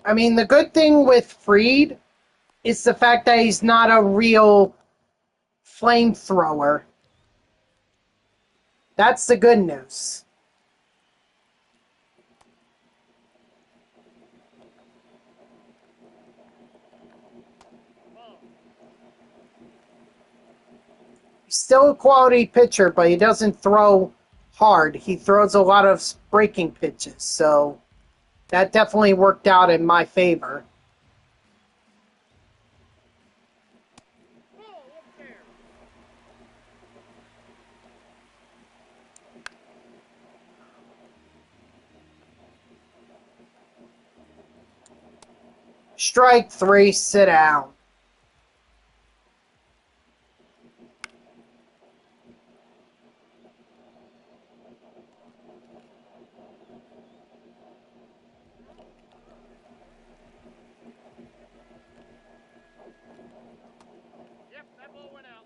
I mean, the good thing with Fried is the fact that he's not a real flamethrower. That's the good news. He's still a quality pitcher, but he doesn't throw hard. He throws a lot of breaking pitches, so that definitely worked out in my favor. Strike three, sit down. Yep, that ball went out.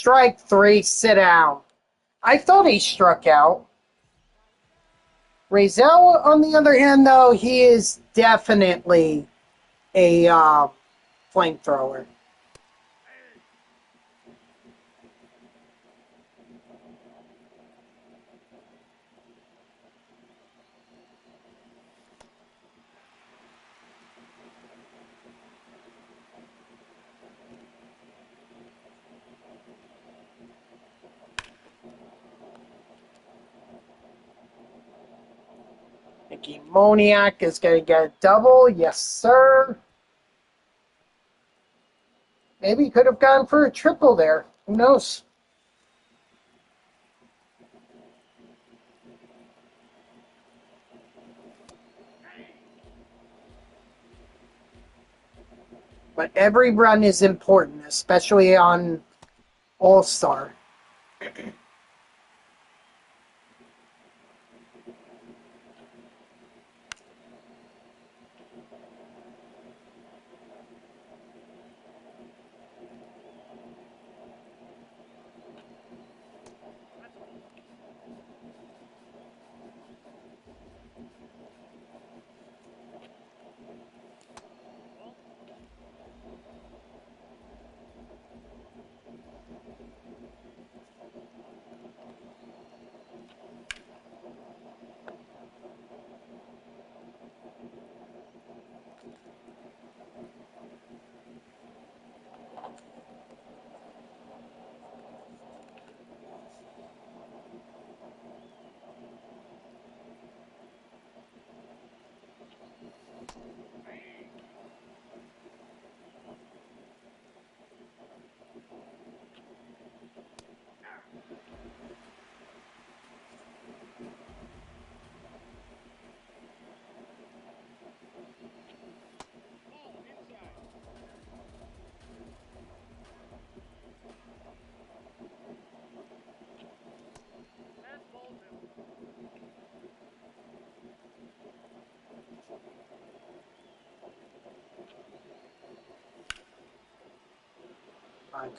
Strike 3, sit down. I thought he struck out. Razel, on the other hand, though, he is definitely a flamethrower. Mickey Moniak is going to get a double. Yes, sir. Maybe he could have gone for a triple there. Who knows? But every run is important, especially on All-Star.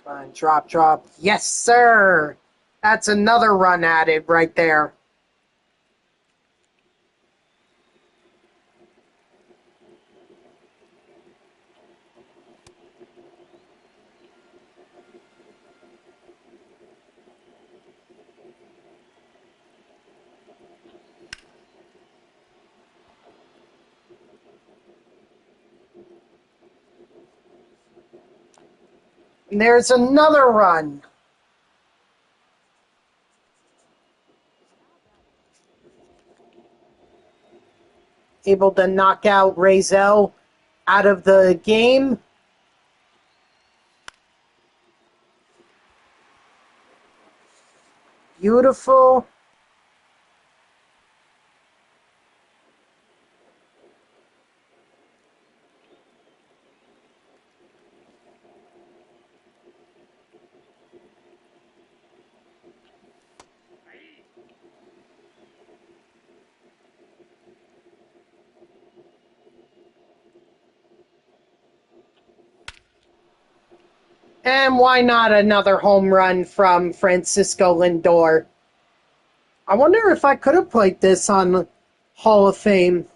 Come on, drop, drop. Yes, sir. That's another run added right there. And there's another run. Able to knock out Razel out of the game. Beautiful. And why not another home run from Francisco Lindor? I wonder if I could have played this on Hall of Fame.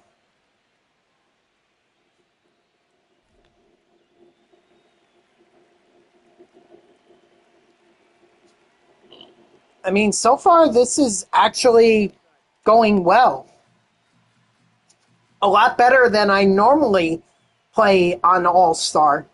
I mean, so far this is actually going well. A lot better than I normally play on All-Star.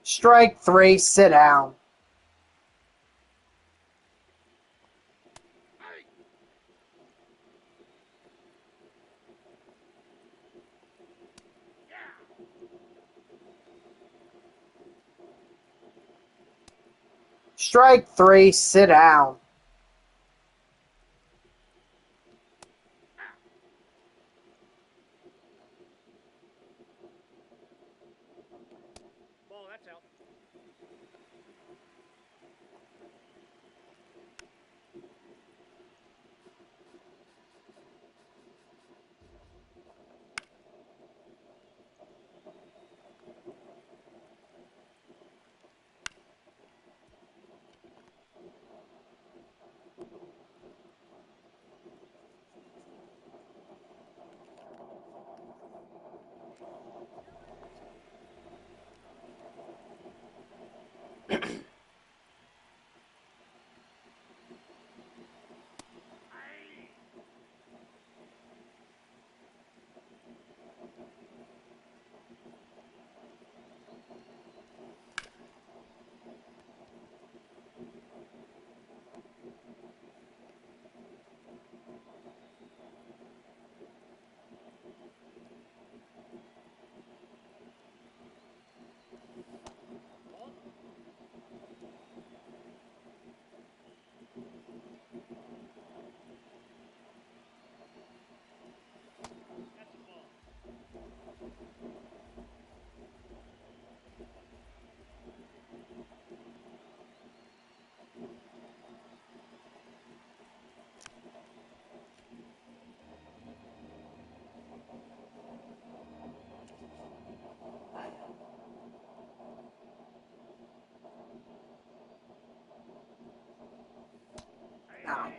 Strike 3, sit down. Strike 3, sit down. Ball, that's out. Ball. That's a ball. No.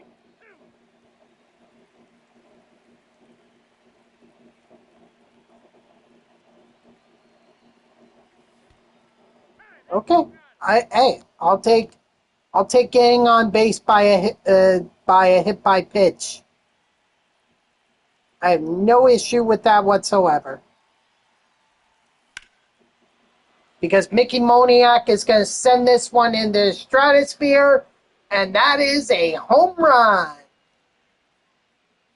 Okay. I'll take getting on base by a hit by pitch. I have no issue with that whatsoever. Because Mickey Moniak is going to send this one into the stratosphere, and that is a home run.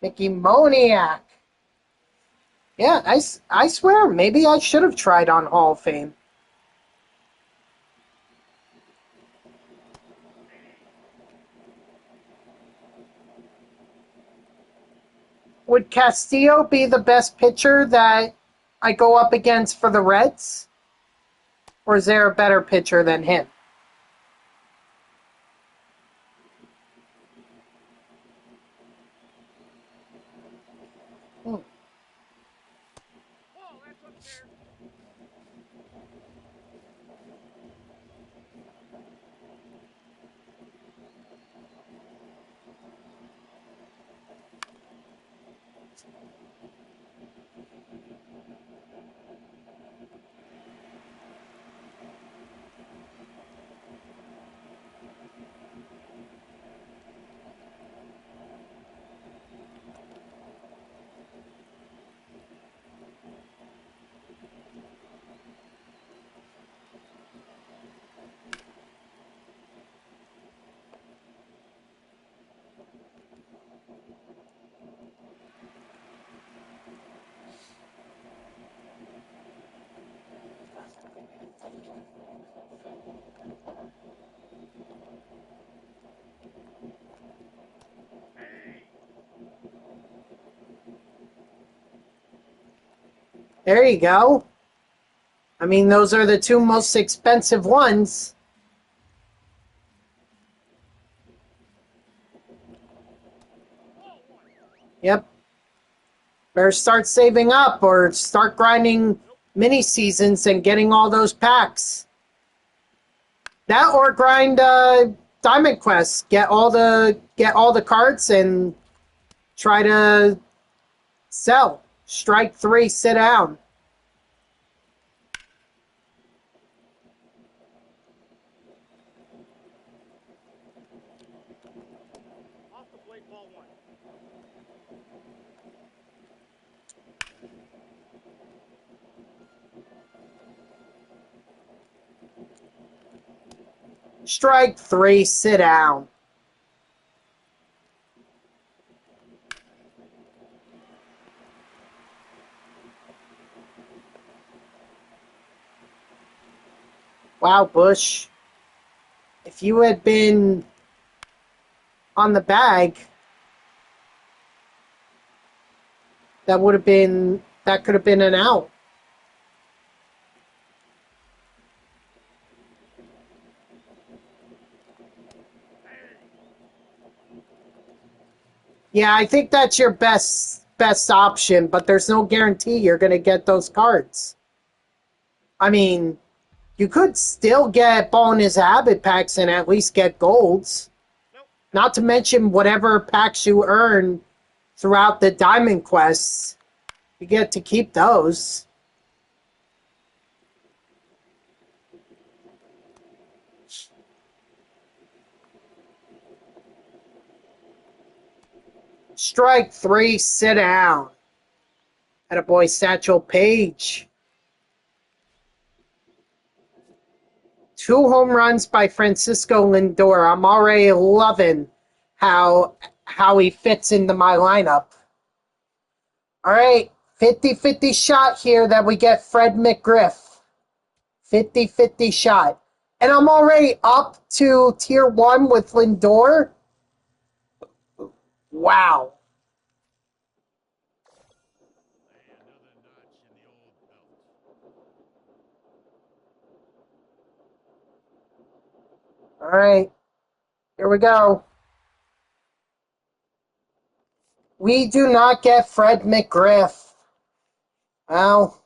Mickey Moniak. Yeah, I swear, maybe I should have tried on Hall of Fame. Would Castillo be the best pitcher that I go up against for the Reds? Or is there a better pitcher than him? Hmm. Ball, that's upstairs. There you go. I mean, those are the two most expensive ones. Ball one. Yep. Better start saving up or start grinding mini seasons and getting all those packs. That or grind Diamond Quest. Get all the cards and try to sell. Strike 3, sit down. Off the plate, ball one. Strike 3, sit down. Wow, Bush. If you had been on the bag, that could have been an out. Yeah, I think that's your best option, but there's no guarantee you're going to get those cards. I mean, you could still get bonus habit packs and at least get golds. Not to mention whatever packs you earn throughout the Diamond Quests. You get to keep those. Strike 3, sit down. Attaboy Satchel Paige. 2 home runs by Francisco Lindor. I'm already loving how he fits into my lineup. All right, 50-50 shot here that we get Fred McGriff. 50-50 shot. And I'm already up to tier 1 with Lindor. Wow. Another notch in the old belt. All right, here we go. We do not get Fred McGriff. Well,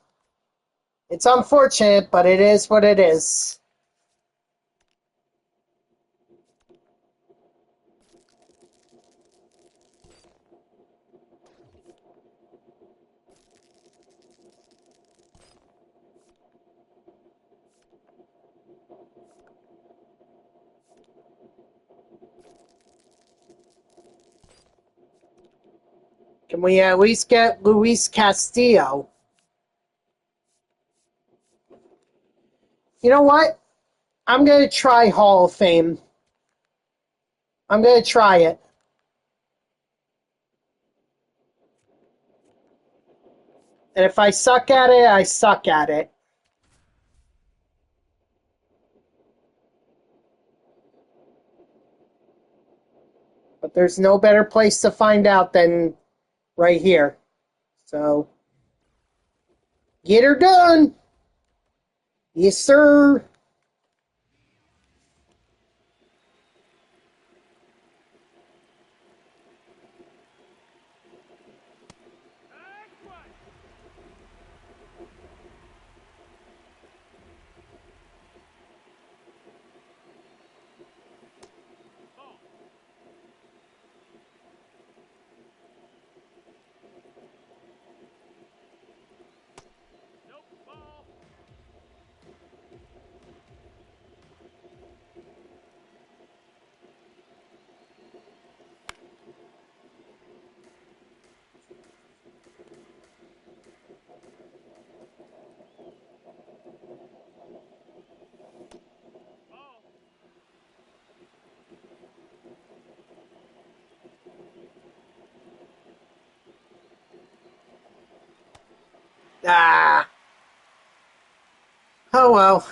it's unfortunate, but it is what it is. Can we at least get Luis Castillo? You know what? I'm going to try Hall of Fame. I'm going to try it. And if I suck at it, I suck at it. But there's no better place to find out than right here. So, get her done. Yes, sir. Ah. Oh well.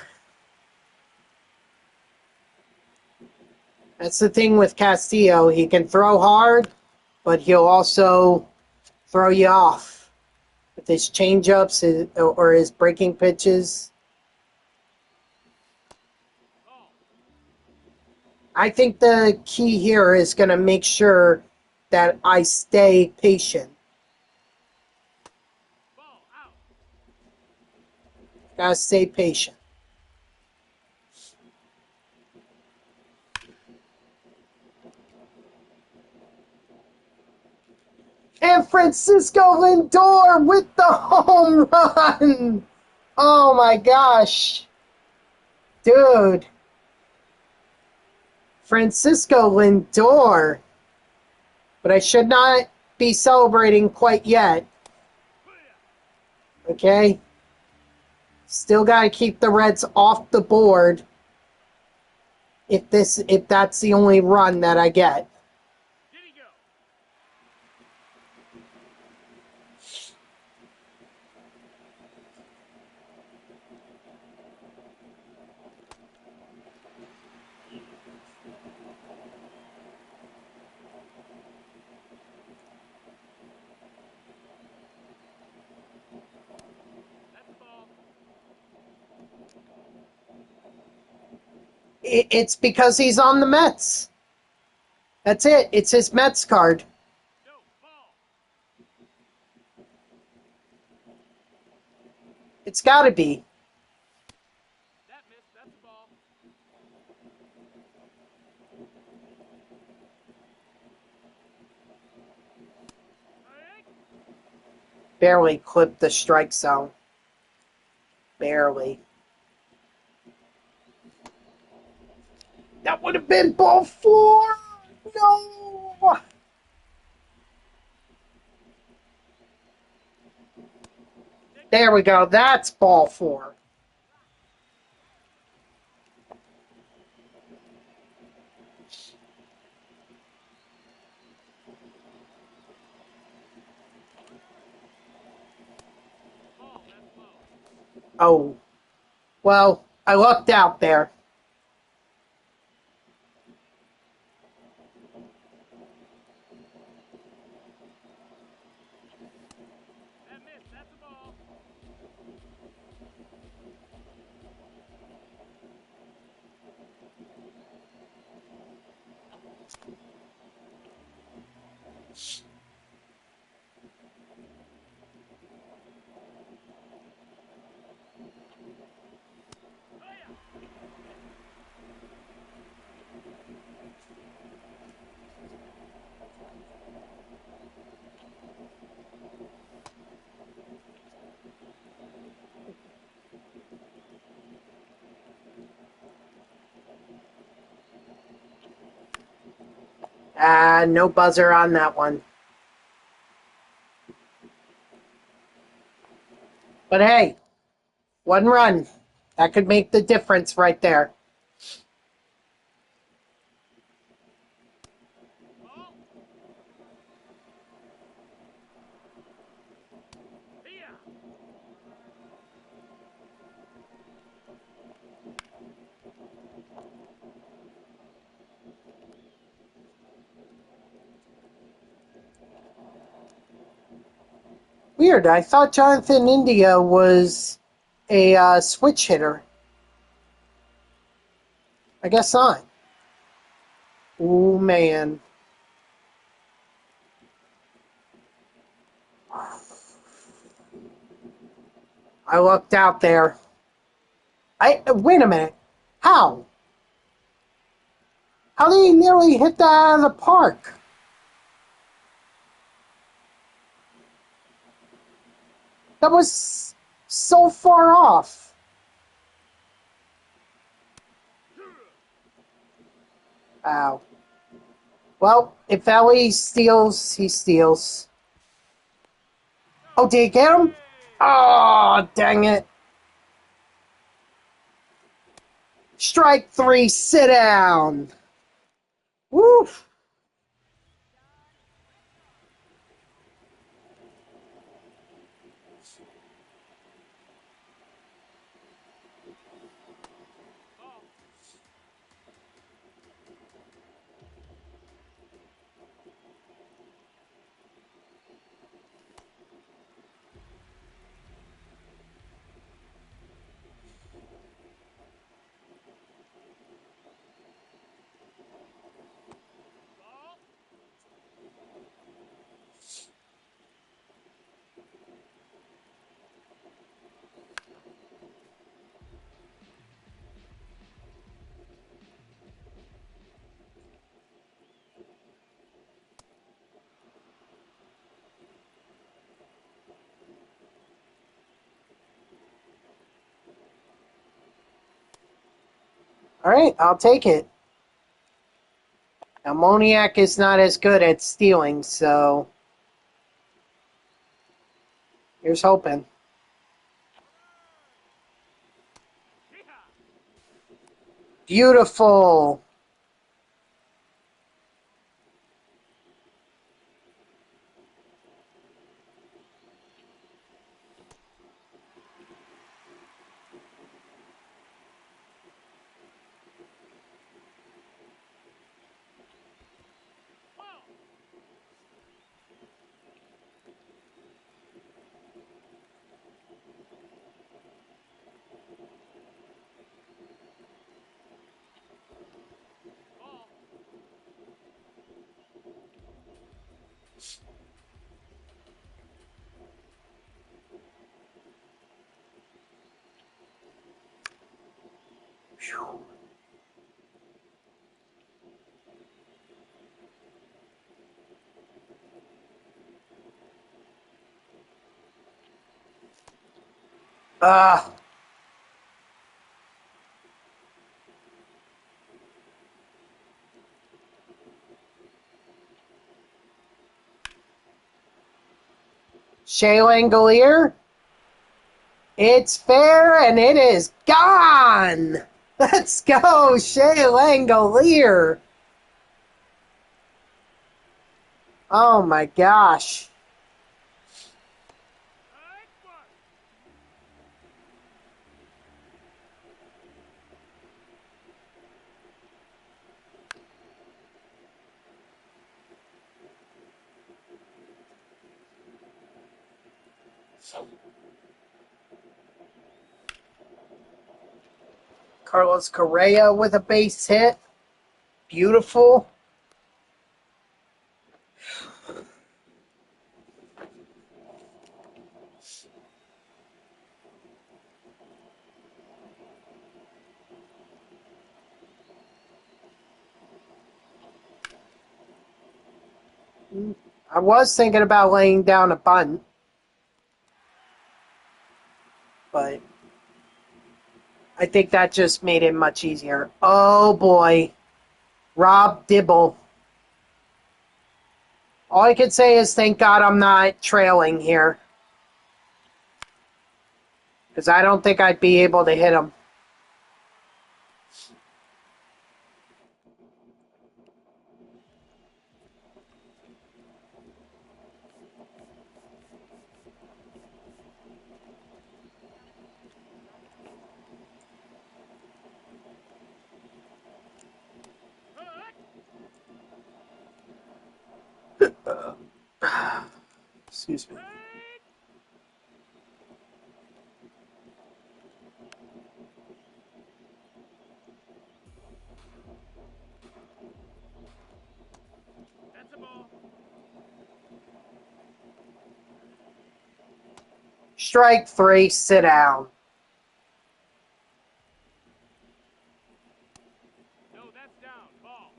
That's the thing with Castillo. He can throw hard, but he'll also throw you off with his changeups or his breaking pitches. I think the key here is going to make sure that I stay patient. Gotta stay patient. And Francisco Lindor with the home run! Oh my gosh. Dude. Francisco Lindor. But I should not be celebrating quite yet. Okay? Still gotta keep the Reds off the board if that's the only run that I get. It's because he's on the Mets. That's it. It's his Mets card. No, ball. It's got to be. That missed. That's a ball. Strike. Barely clipped the strike zone. Barely. That would have been ball 4. No. There we go. That's ball 4. Ball. That's low. Oh. Well, I lucked out there. That missed. That's a ball. Oh yeah. No buzzer on that one. But hey, 1 run. That could make the difference right there. Ball. Yeah. Weird. I thought Jonathan India was a switch hitter. I guess not. Ooh, man. I lucked out there. Wait a minute. How? How did he nearly hit that out of the park? That was so far off. Wow. Well, if Ellie steals, he steals. Oh, did you get him? Oh, dang it. Strike 3, sit down. Woof. Ball. Ball. All right, I'll take it. Ammoniac is not as good at stealing, so here's hoping. Yeah. Beautiful. Ball. Whew. Uh, Shea Langolier. It's fair and it is gone. Let's go, Shea Langolier. Oh my gosh. Carlos Correa with a base hit. Beautiful. I was thinking about laying down a bunt, but I think that just made it much easier. Oh boy. Rob Dibble. All I can say is thank God I'm not trailing here. Because I don't think I'd be able to hit him. Excuse me. That's a ball. Strike 3, sit down. No, that's down. Ball.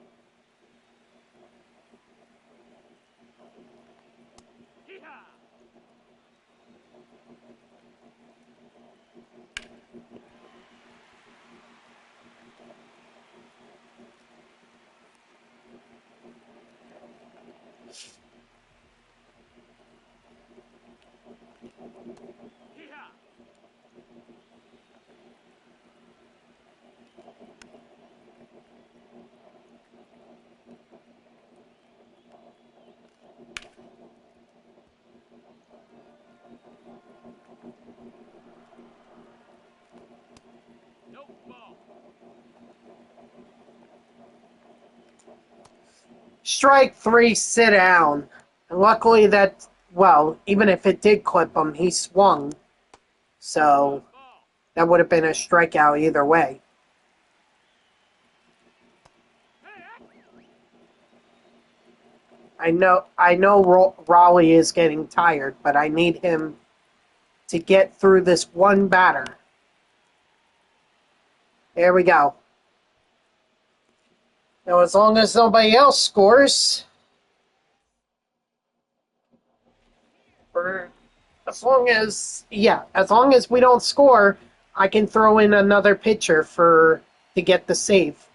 Yeehaw! Yeehaw! Nope, ball. Strike 3, sit down. And luckily that, well, even if it did clip him, he swung. So Ball. that would have been a strikeout either way. I know Raleigh is getting tired, but I need him to get through this one batter. There we go. Now, as long as nobody else scores, or as long as we don't score, I can throw in another pitcher to get the save.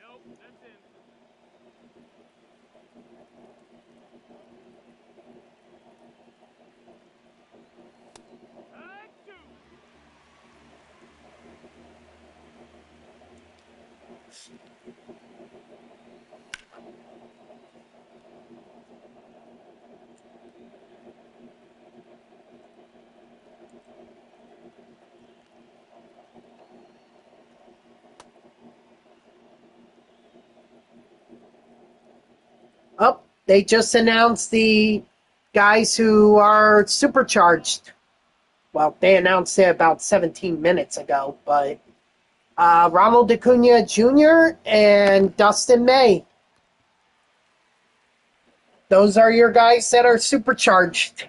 Nope, that's in. Two. Oh, they just announced the guys who are supercharged. Well, they announced it about 17 minutes ago, but Ronald Acuna Jr. and Dustin May. Those are your guys that are supercharged.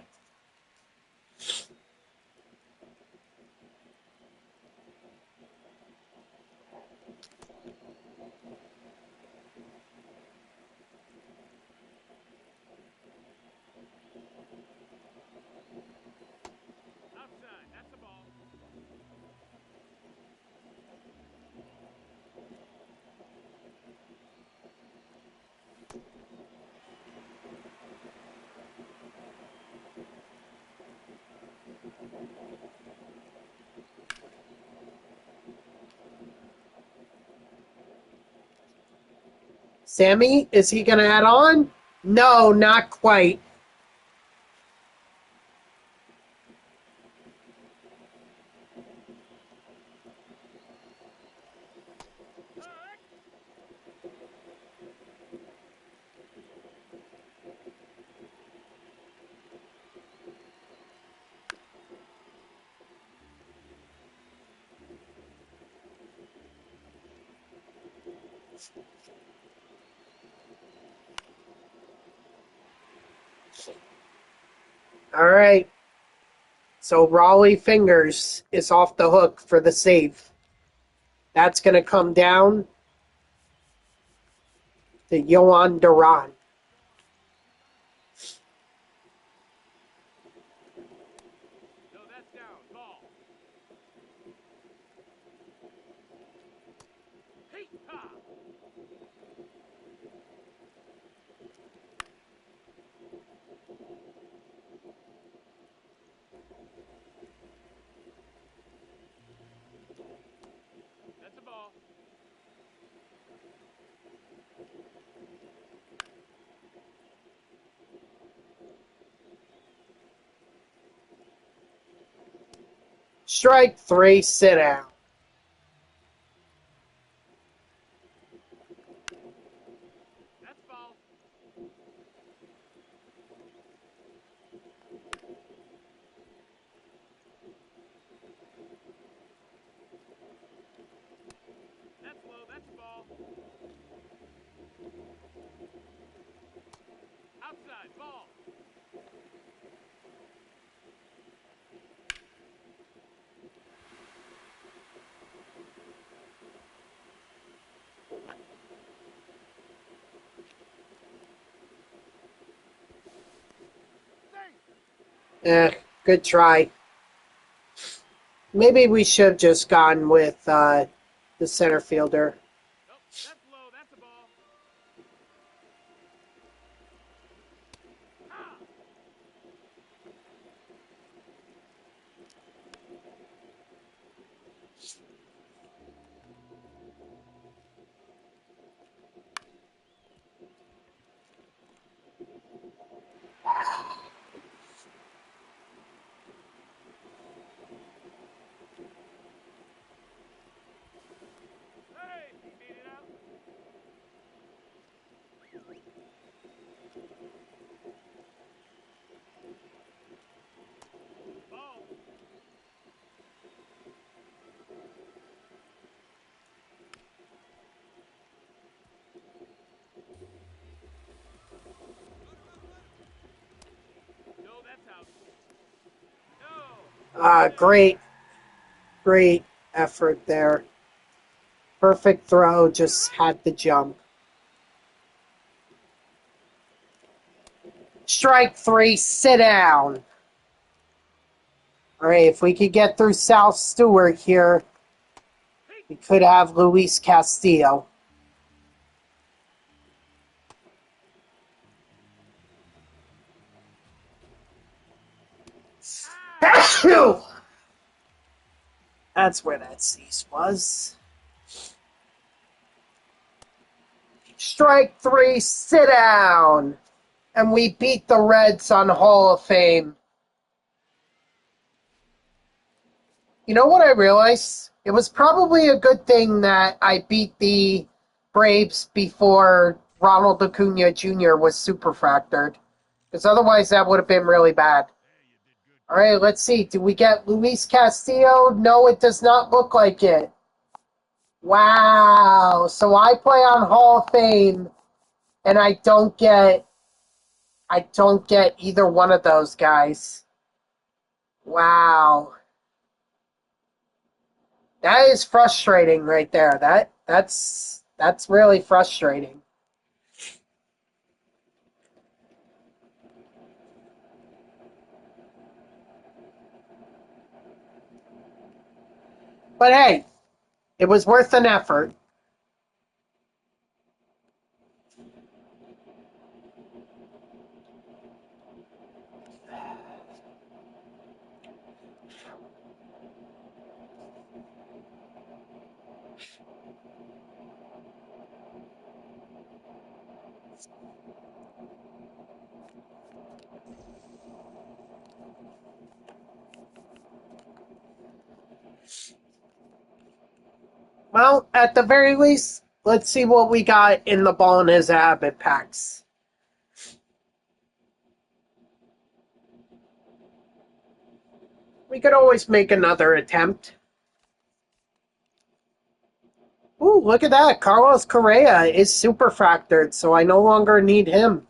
Outside. That's the ball. Sammy, is he going to add on? No, not quite. Hurt. All right. So Raleigh Fingers is off the hook for the save. That's going to come down to Yohan Duran. No, that's down. Ball. Hey, ha. That's the ball. Strike three, sit down. That's ball. That's low. That's ball. Outside. Ball. Good try. Maybe we should have just gone with the center fielder. Nope. That's low. That's a ball. Ha. Hey, he made it out. Ball. No, that's out. No. Hey. Great effort there. Perfect throw, just had the jump. Strike three, sit down. All right, if we could get through South Stewart here, we could have Luis Castillo. Achoo! That's where that cease was. Strike three, sit down. And we beat the Reds on Hall of Fame. You know what I realized? It was probably a good thing that I beat the Braves before Ronald Acuna Jr. was superfractored. Because otherwise that would have been really bad. All right, let's see. Do we get Luis Castillo? No, it does not look like it. Wow. So I play on Hall of Fame, and I don't get I don't get either one of those guys. Wow. That is frustrating right there. That's really frustrating. But hey, it was worth an effort. Well, at the very least, let's see what we got in the ball in his habit packs. We could always make another attempt. Ooh, look at that. Carlos Correa is super fractured, so I no longer need him.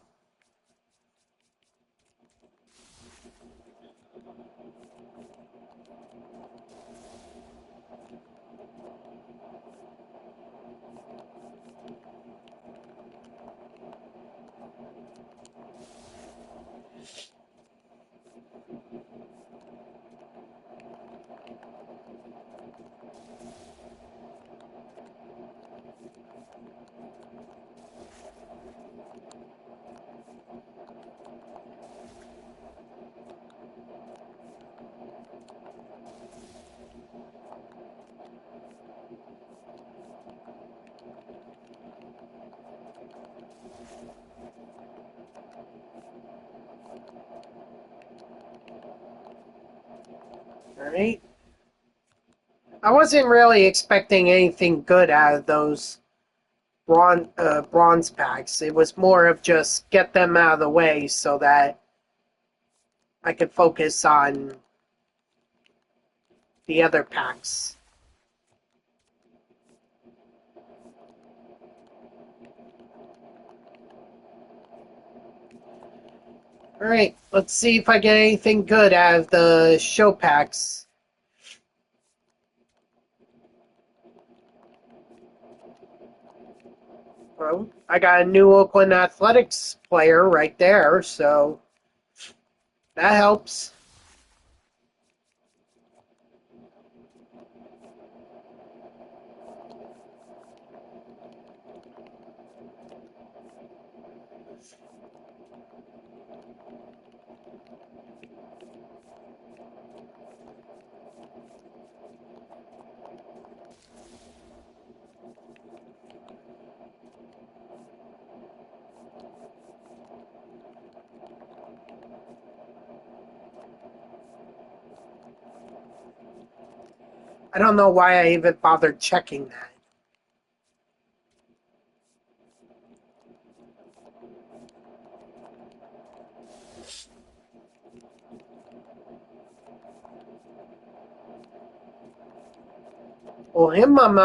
Alright. I wasn't really expecting anything good out of those bronze packs. It was more of just get them out of the way so that I could focus on the other packs. Alright, let's see if I get anything good out of the show packs. Well, I got a new Oakland Athletics player right there, so that helps. I don't know why I even bothered checking that. Well, him I'm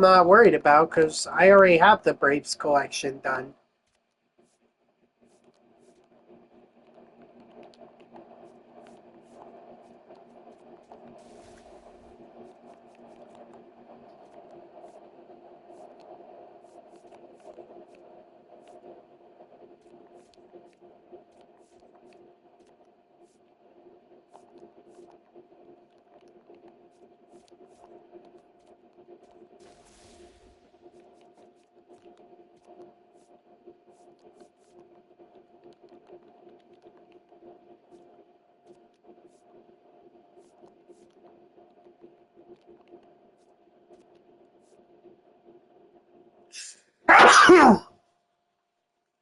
not worried about because I already have the Braves collection done.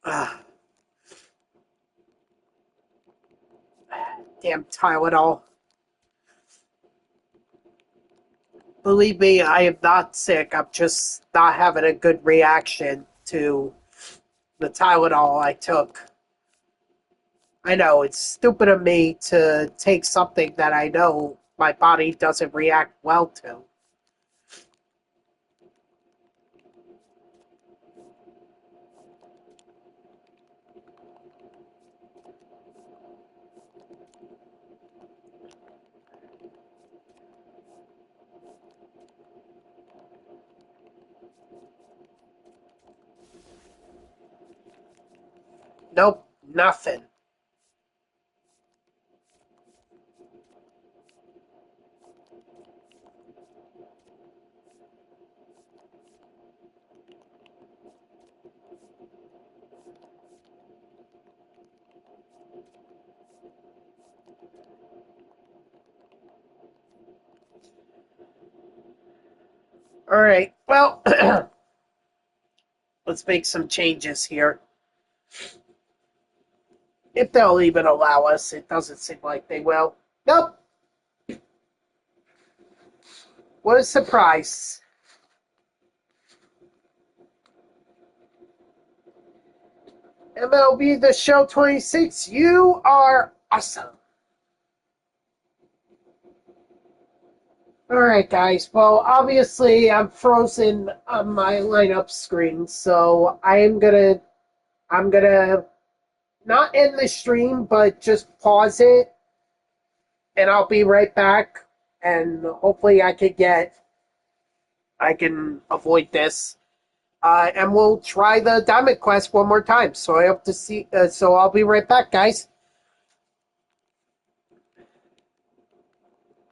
Ah, damn Tylenol. Believe me, I am not sick. I'm just not having a good reaction to the Tylenol I took. I know, it's stupid of me to take something that I know my body doesn't react well to. Nope, nothing. All right, well, let's make some changes here. If they'll even allow us, it doesn't seem like they will. Nope. What a surprise. MLB The Show 26, you are awesome. Alright guys, well obviously I'm frozen on my lineup screen, so I'm gonna not end the stream, but just pause it, and I'll be right back, and hopefully I can avoid this. And we'll try the Diamond Quest one more time. So I hope to see. So I'll be right back, guys.